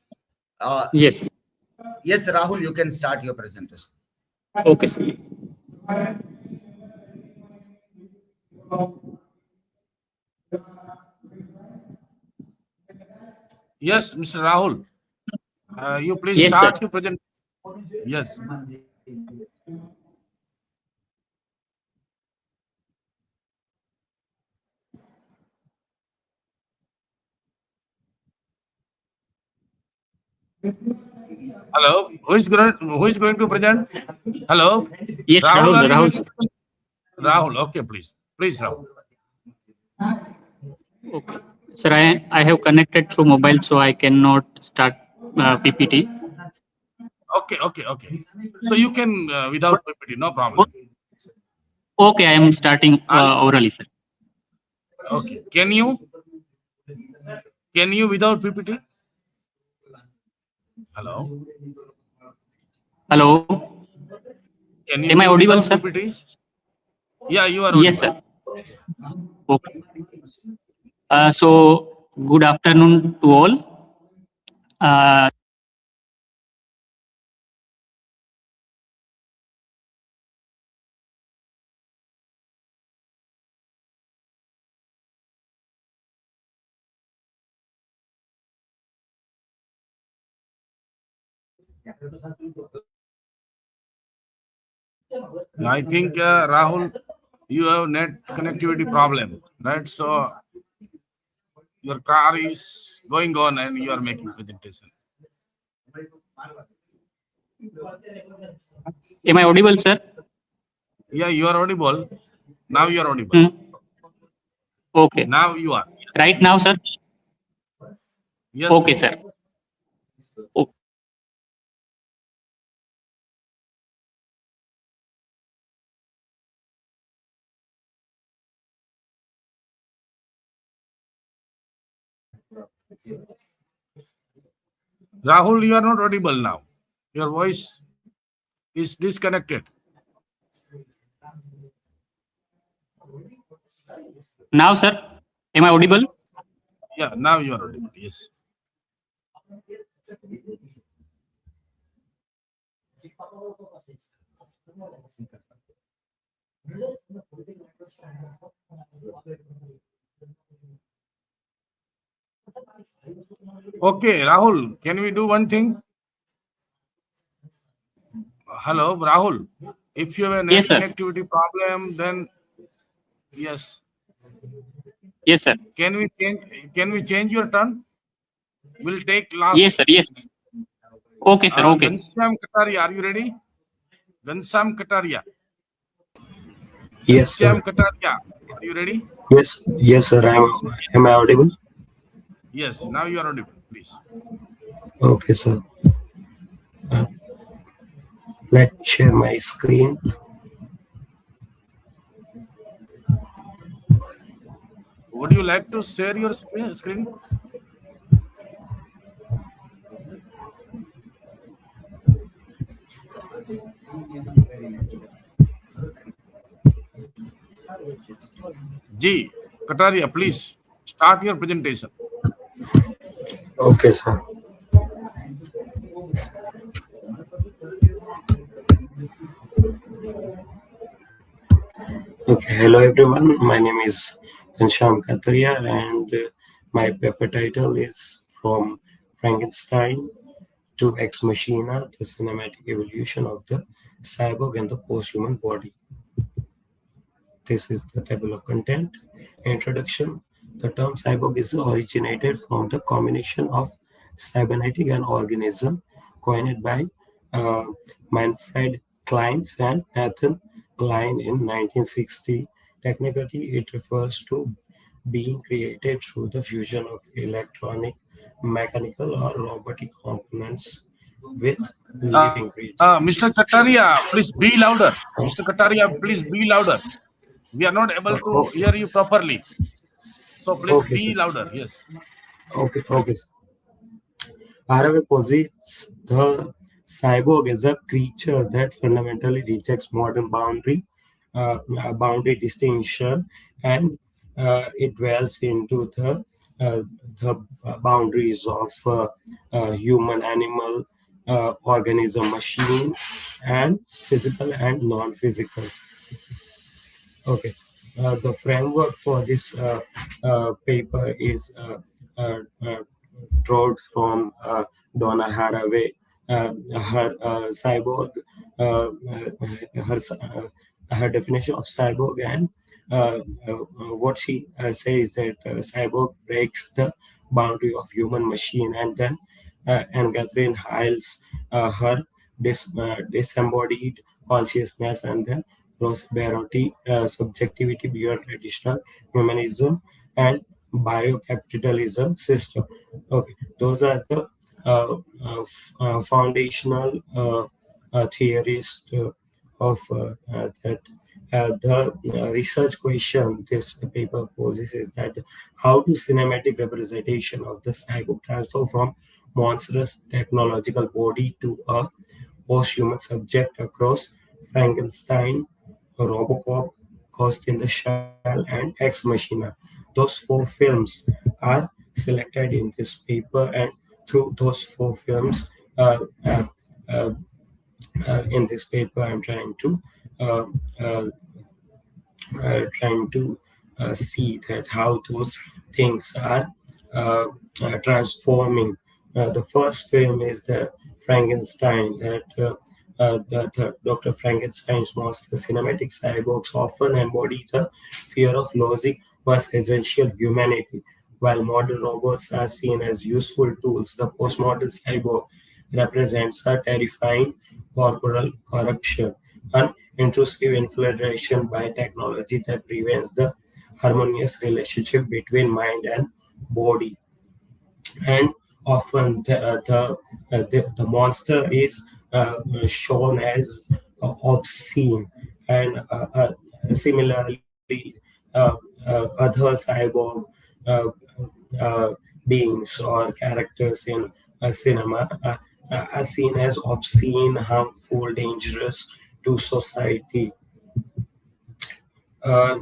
Yes. Yes, Rahul, you can start your presentation. Okay, sir. Yes, Mr. Rahul. You please Yes, start sir. your presentation. Yes. Hello. Who is going to present? Hello. Yes, Rahul, are you Rahul. going to? Rahul. Okay, please. Please, Rahul. Okay. Sir, I have connected through mobile, so I cannot start PPT. Okay. So you can without PPT, no problem. Okay, I am starting orally, sir. Okay. Can you without PPT? Hello. Hello. Can you Am I audible, without sir? PPTs? Yeah, you are Yes, audible. sir. Okay. So, good afternoon to all. I think Rahul, you have net connectivity problem, right? So your car is going on and you are making presentation. Am I audible, sir? Yeah, you are audible. Now you are audible. Hmm. Okay. Now you are. Right now, sir? Yes. Okay, Please. sir. O- Rahul, you are not audible now. Your voice is disconnected. Now, sir? Am I audible? Yeah, now you are audible. Yes. Okay, Rahul, can we do one thing? Hello, Rahul. If you have a net Yes, sir. connectivity problem, then yes. Yes, sir. Can we change your turn? We'll take last. Yes, sir. Yes. Okay, sir. Okay. Ghanshyam Kataria, are you ready? Ghanshyam Kataria. Yes, sir. Ghanshyam Kataria, are you ready? Yes, sir. Am I audible? Yes, now you are audible, please. Okay, sir. Let me share my screen. Would you like to share your screen? G. Kataria, please start your presentation. Okay, sir. Okay, hello everyone. My name is Ghanshyam Kataria, and my paper title is From Frankenstein to Ex Machina: The Cinematic Evolution of the Cyborg and the Post-Human Body. This is the table of content. Introduction. The term cyborg is originated from the combination of cybernetic and organism coined by uh, Manfred Kleins and Nathan Klein in 1960. Technically, it refers to being created through the fusion of electronic, mechanical, or robotic components with living creatures. Mr. Kataria, please be louder. Mr. Kataria, please be louder. We are not able to Okay, hear you properly. So please okay, be sir. louder. Yes. Okay, sir. Harvey posits the cyborg as a creature that fundamentally rejects modern boundary distinction, and it dwells into uh, the boundaries of human, animal, organism, machine, and physical and non-physical. Okay. The framework for this paper is drawn from Donna Haraway. Her cyborg, her definition of cyborg, and what she says that cyborg breaks the boundary of human machine, and then and Catherine Hiles her disembodied consciousness, and then prosperity, subjectivity beyond traditional humanism, and biocapitalism system. Okay, those are the foundational theories of that. The research question this paper poses is that how do cinematic representation of the cyborg transfer from monstrous technological body to a post-human subject across Frankenstein, Robocop, Ghost in the Shell, and Ex Machina. Those four films are selected in this paper, and through those four films uh, in this paper, I'm uh, uh, trying to see that how those things are transforming The first film is the Frankenstein, that Dr. Frankenstein's monster cinematic cyborgs often embody the fear of losing one's essential humanity. While modern robots are seen as useful tools, the postmodern cyborg represents a terrifying corporal corruption, an intrusive infiltration by technology that prevents the harmonious relationship between mind and body. And often the monster is shown as obscene, and similarly other cyborg uh, beings or characters in cinema are seen as obscene, harmful, dangerous to society. uh,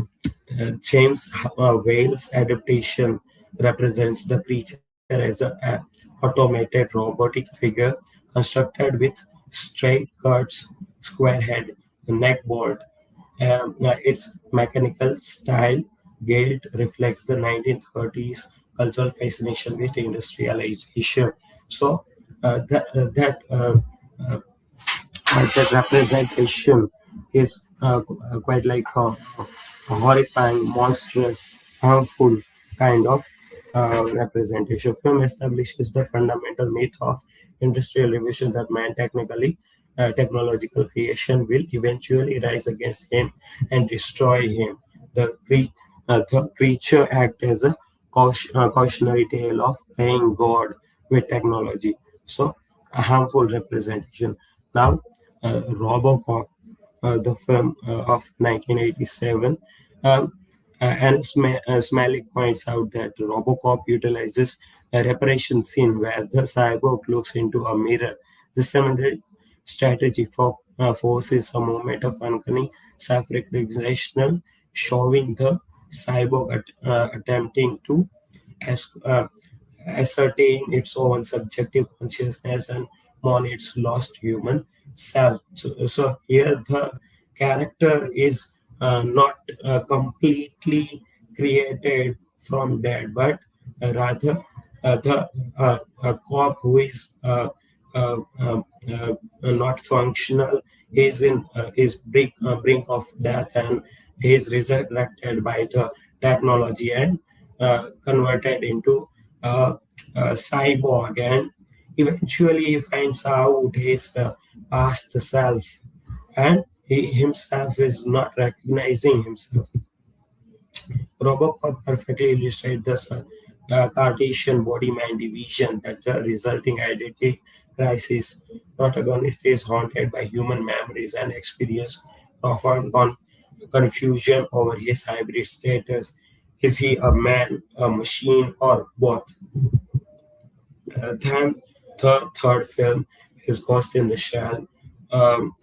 James Whale's adaptation represents the creature as a automated robotic figure constructed with straight cuts, square head, neck bolt. Its mechanical style guilt reflects the 1930s cultural fascination with industrialization. So uh, that representation is quite like a horrifying, monstrous, harmful kind of representation. Film establishes the fundamental myth of industrial revolution that man technological creation will eventually rise against him and destroy him. The creature act as a cautionary tale of playing God with technology. So, a harmful representation. Now, Robocop, the film of 1987. Um, and Smalik points out that Robocop utilizes a reparation scene where the cyborg looks into a mirror. The similar strategy forces a moment of uncanny self-recognition, showing the cyborg attempting to as, uh, ascertain its own subjective consciousness and mourn its lost human self. So here the character is not completely created from dead, but rather the a cop who is not functional is brink of death, and is resurrected by the technology and converted into a cyborg, and eventually he finds out his past self, and he himself is not recognizing himself. Robocop perfectly illustrates the Cartesian body-mind division, that the resulting identity crisis. Protagonist is haunted by human memories and experience profound confusion over his hybrid status. Is he a man, a machine, or both? Then the third film is Ghost in the Shell,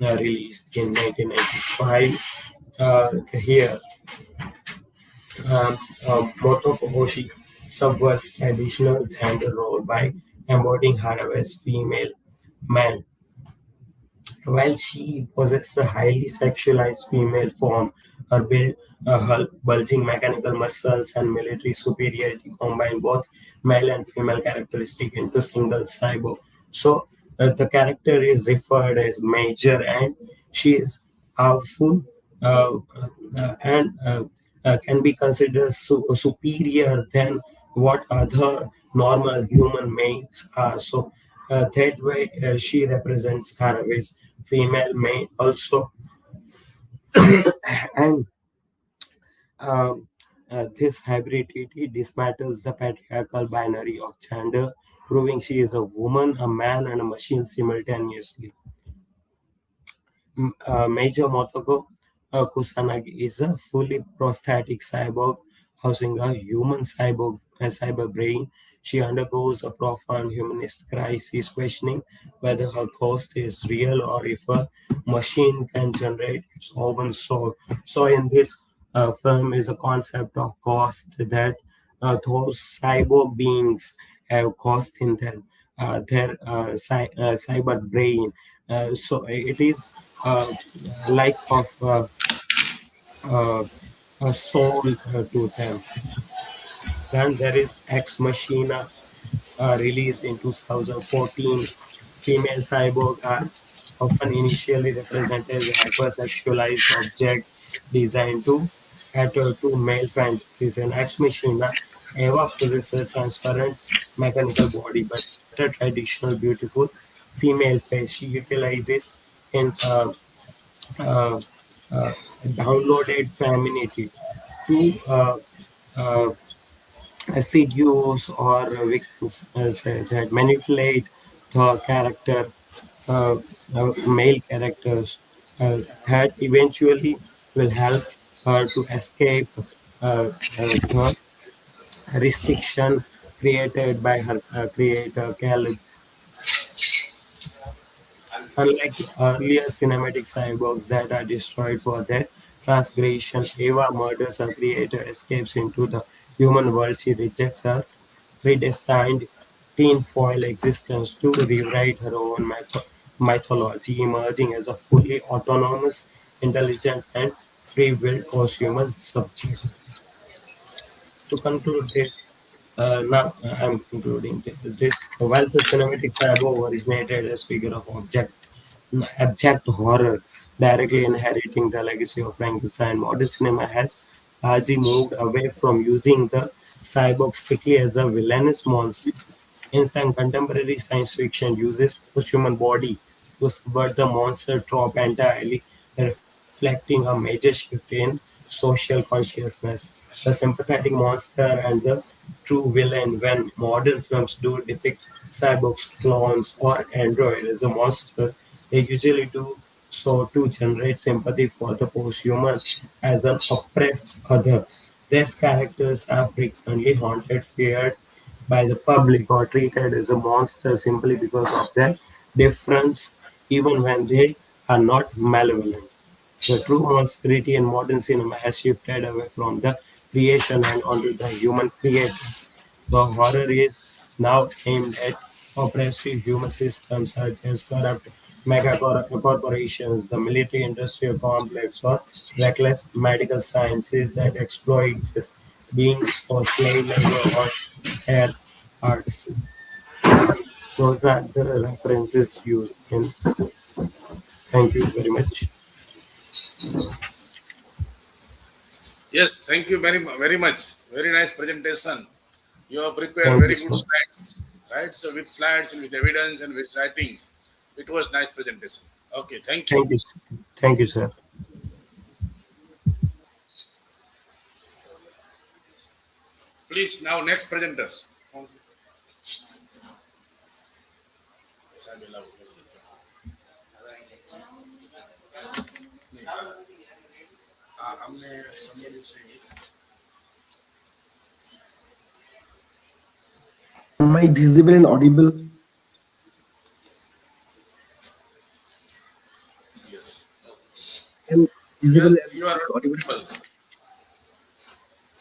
released in 1995. Here, Motoko Oshii subverts traditional gender role by embodying her as female man. While she possesses a highly sexualized female form, her bulging mechanical muscles and military superiority combine both male and female characteristics into single cyborg. So the character is referred as Major, and she is powerful and can be considered superior than what other normal human males are. So that way, she represents her as female male also. And um, this hybridity dismantles the patriarchal binary of gender, proving she is a woman, a man, and a machine simultaneously. Major Motoko Kusanagi is a fully prosthetic cyborg housing a human cyber brain. She undergoes a profound humanist crisis, questioning whether her ghost is real or if a machine can generate its own soul. So, in this film, is a concept of ghost, that those cyborg beings have ghost in them, their cyber brain. So, it is like of uh, a soul to them. Then there is Ex Machina, released in 2014. Female cyborgs are often initially represented as hypersexualized objects designed to cater to male fantasies. An ex-machina, Eva possesses a transparent mechanical body but a traditional, beautiful female face. She utilizes in uh, uh, downloaded femininity to uh, seduce or victims say that manipulate the character, uh, male characters, that eventually will help her to escape the restriction created by her creator Khaled. Unlike earlier cinematic cyborgs that are destroyed for their transgression, Eva murders her creator, escapes into the human world. She rejects her predestined tinfoil existence to rewrite her own mythology, emerging as a fully autonomous, intelligent, and free-willed post-human subject. To conclude this, now I'm concluding this. While the cinematic cyborg originated as figure of abject horror, directly inheriting the legacy of Frankenstein, modern cinema has largely moved away from using the cyborg strictly as a villainous monster. Instead, contemporary science fiction uses post-human body to subvert the monster trope entirely, reflecting a major shift in social consciousness. The sympathetic monster and the true villain, when modern films do depict cyborgs, clones, or androids as a monsters, they usually do so to generate sympathy for the post-human as an oppressed other. These characters are frequently haunted, feared by the public, or treated as a monster simply because of their difference, even when they are not malevolent. The true monstrosity in modern cinema has shifted away from the creation and onto the human creators. The horror is now aimed at oppressive human systems such as corrupt mega corporations, the military industrial complex, or reckless medical sciences that exploit beings for slave labor or scare arts. Those are the references used in. Thank you very much. Yes, thank you very much. Very nice presentation. You have prepared Thank you, very good sir. slides, right? So with slides and with evidence and with writings, it was nice presentation. Okay, thank you. Thank you. Thank you, sir. Please now next presenters. Somebody say Am I visible and audible? yes. Am visible Yes, and you are audible, sir? audible.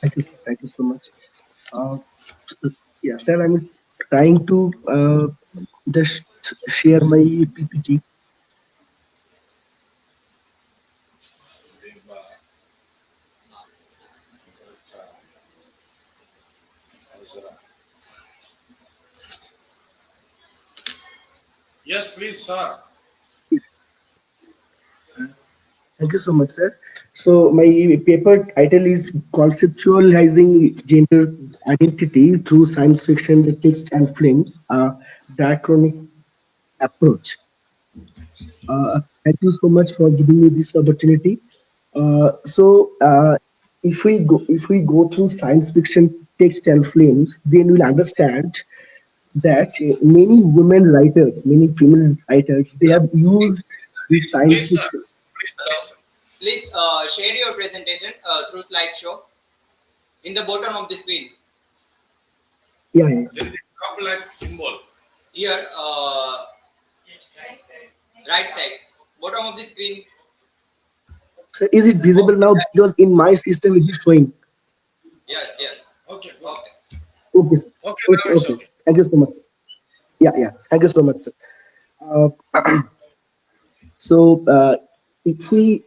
Thank you, sir. Thank you so much. Uh, yeah, sir, I'm trying to just share my PPT. Deva, Azra. Yes, please, sir. Thank you so much, sir. So my paper title is Conceptualizing Gender Identity Through Science Fiction, Text and Films, a diachronic approach. Thank you so much for giving me this opportunity. If we go through science fiction text and films, then we'll understand that many women writers, many female writers, they have used this science Please, sir. fiction. Please. Please share your presentation through slideshow in the bottom of the screen. Yeah, yeah. There is a cup-like symbol. Here, right side, bottom of the screen. So is it visible now? Because in my system it is showing. Yes. Okay. Okay, sir. Okay, now it's okay. Thank you so much, sir. Yeah. Thank you so much, sir. If we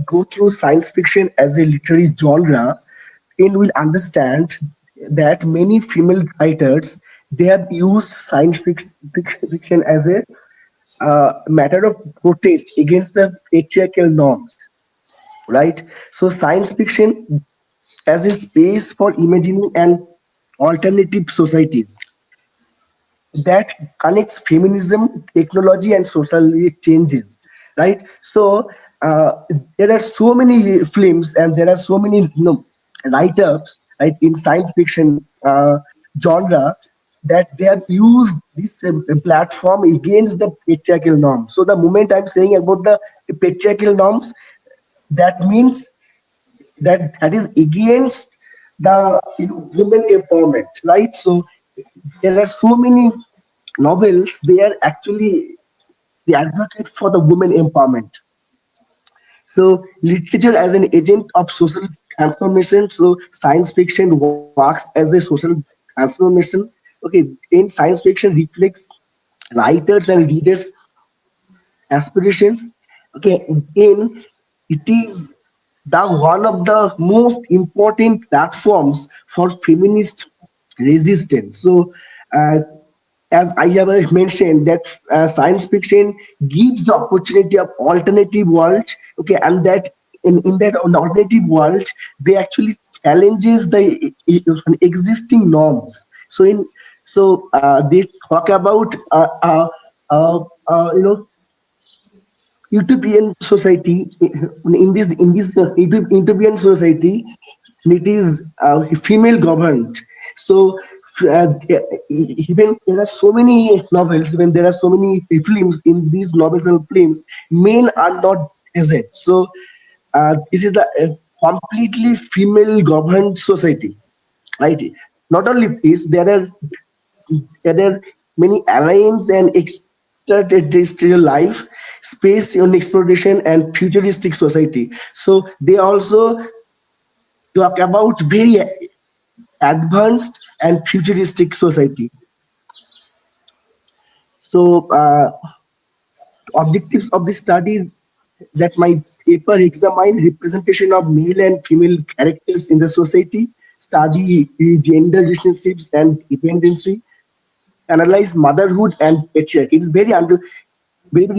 go through science fiction as a literary genre, then we'll understand that many female writers, they have used fiction as a matter of protest against the patriarchal norms, right? So science fiction as a space for imagining an alternative societies that connects feminism, technology, and social changes, right? So uh, there are so many films and there are so many write-ups, right, in science fiction genre, that they have used this platform against the patriarchal norms. So the moment I'm saying about the patriarchal norms, that means that is against the women empowerment, right? So there are so many novels, they are actually, they advocate for the women empowerment. So literature as an agent of social transformation. So science fiction works as a social transformation. Okay, in science fiction reflects writers and readers aspirations. Okay, in it is the one of the most important platforms for feminist resistance. So uh, as I have mentioned, that science fiction gives the opportunity of alternative world. Okay, and that in that alternative world, they actually challenges the existing norms. So they talk about you know, utopian society. In this utopian society, it is female governed. So even there are so many novels, when there are so many films, in these novels and films, men are not present. So this is the completely female governed society, right? Not only this, there are many alliance and extraterrestrial life, space and exploration, and futuristic society. So they also talk about very advanced and futuristic society. So objectives of this study, that my paper examine representation of male and female characters in the society, study gender relationships and dependency, analyze motherhood and patriarchy. It's very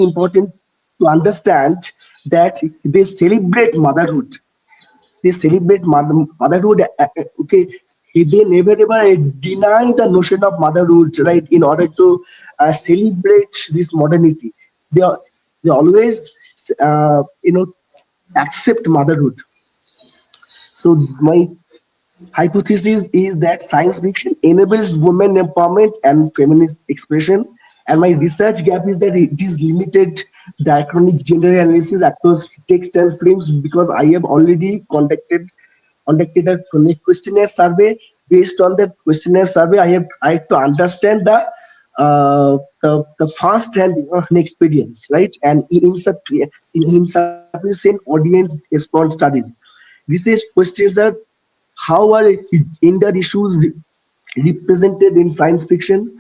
important to understand that they celebrate motherhood. They celebrate motherhood. Okay, they never ever deny the notion of motherhood, right? In order to celebrate this modernity, they always accept motherhood. So my hypothesis is that science fiction enables women empowerment and feminist expression. And my research gap is that it is limited diachronic gender analysis across text and films, because I have already conducted a questionnaire survey. Based on that questionnaire survey, I have to understand the first hand experience, right? And insufficient audience response studies. Research questions are: how are gender issues represented in science fiction?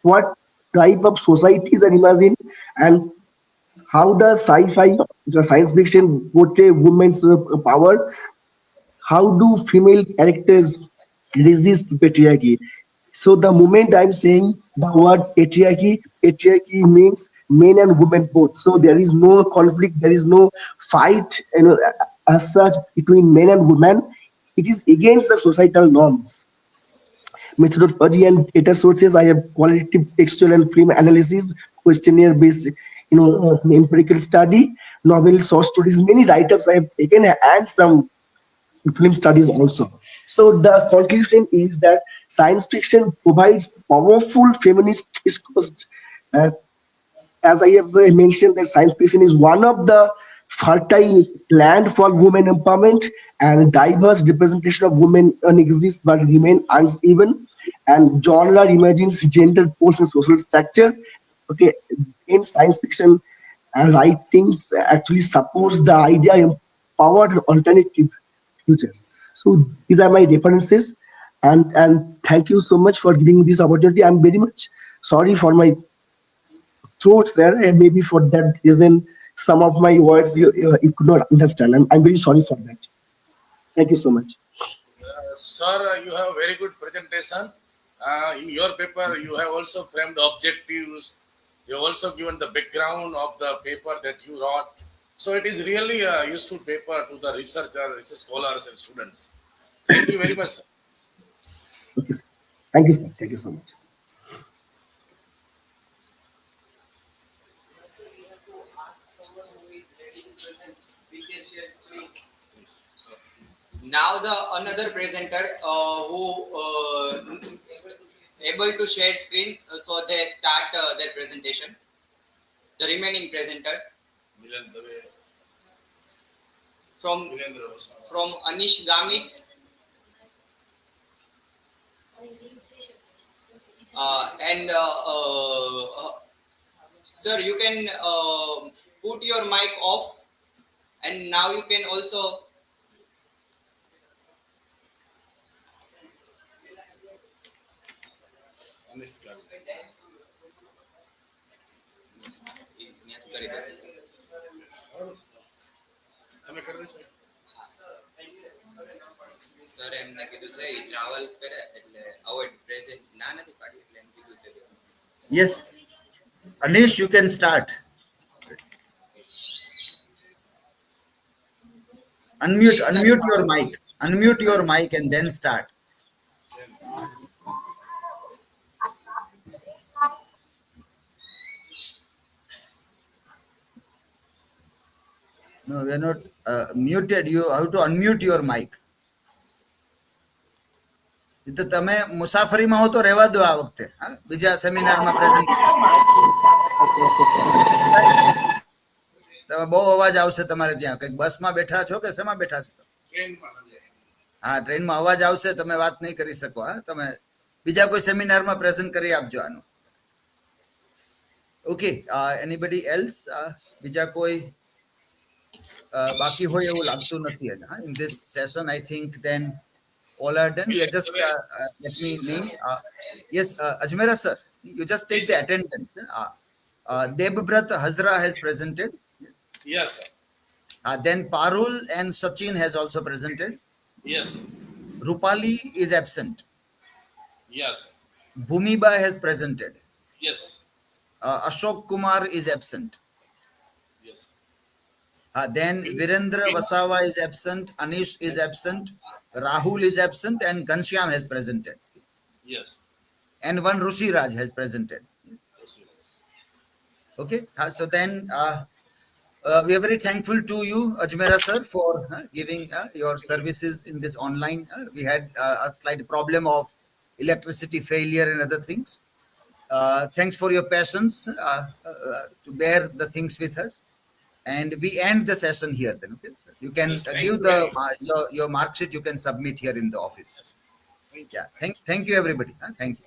What type of societies are imagined? And how does sci-fi, the science fiction, portray women's power? How do female characters resist patriarchy? So the moment I'm saying the word patriarchy, patriarchy means men and women both. So there is no conflict, there is no fight, as such, between men and women. It is against the societal norms. Methodology and data sources: I have qualitative textual and film analysis, questionnaire based, empirical study, novel source stories, many write-ups I have taken, and some film studies also. So the conclusion is that science fiction provides powerful feminist discourse. Uh, as I have mentioned, that science fiction is one of the fertile land for women empowerment, and diverse representation of women exist but remain uneven. And genre imagines gender poles and social structure. Okay, in science fiction, writings actually supports the idea of empowered alternative futures. So these are my references, and thank you so much for giving me this opportunity. I'm very much sorry for my throat there, and maybe for that reason some of my words you could not understand. I'm very sorry for that. Thank you so much. Sir, you have very good presentation. In your paper, you have also framed objectives. You have also given the background of the paper that you wrote. So it is really a useful paper to the researchers, research scholars, and students. Thank you very much, sir. Okay, sir. Thank you, sir. Thank you so much. Now the another presenter who able to share screen, so they start their presentation. The remaining presenter from Anish Gami. And sir, you can put your mic off, and now you can also sir એમને કીધું છે ઈ travel કરે એટલે avoid present ના નથી પાડી એટલે એમ કીધું છે. Yes, Anish, you can start. Unmute your mic. Unmute your mic and then start. No, we are not muted. You have to unmute your mic. તો તમે મુસાફરીમાં હો તો રહેવા દો આ વખતે, બીજા સેમિનારમાં પ્રેઝન્ટ તમે બહુ અવાજ આવશે તમારે ત્યાં. કંઈક બસમાં બેઠા છો કે શેમાં બેઠા છો? હા, ટ્રેનમાં અવાજ આવશે, તમે વાત નહીં કરી શકો. હા, તમે બીજા કોઈ સેમિનારમાં પ્રેઝન્ટ કરી આપજો આનું. Okay, anybody else? બીજા કોઈ બાકી હોય એવું લાગતું નથી. In this session, I think then all are done. We are just let me name. Yes, Ajmera sir, you just take the attendance. Debbrat Hazra has presented. Yes, sir. Then Parul and Sachin has also presented. Yes. Rupali is absent. Yes. Bhumiba has presented. Yes. Ashok Kumar is absent. Yes. Then Virendra Vasawa is absent. Anish is absent. Rahul is absent, and Ghanshyam has presented. Yes. And one Rushi Raj has presented. Okay, so then we are very thankful to you, Ajmera sir, for giving your services in this online. We had a slight problem of electricity failure and other things. Thanks for your patience to bear the things with us. And we end the session here then. Okay, sir. You can give the your mark sheet, you can submit here in the office. Thank you. Yeah, thank you everybody. Thank you.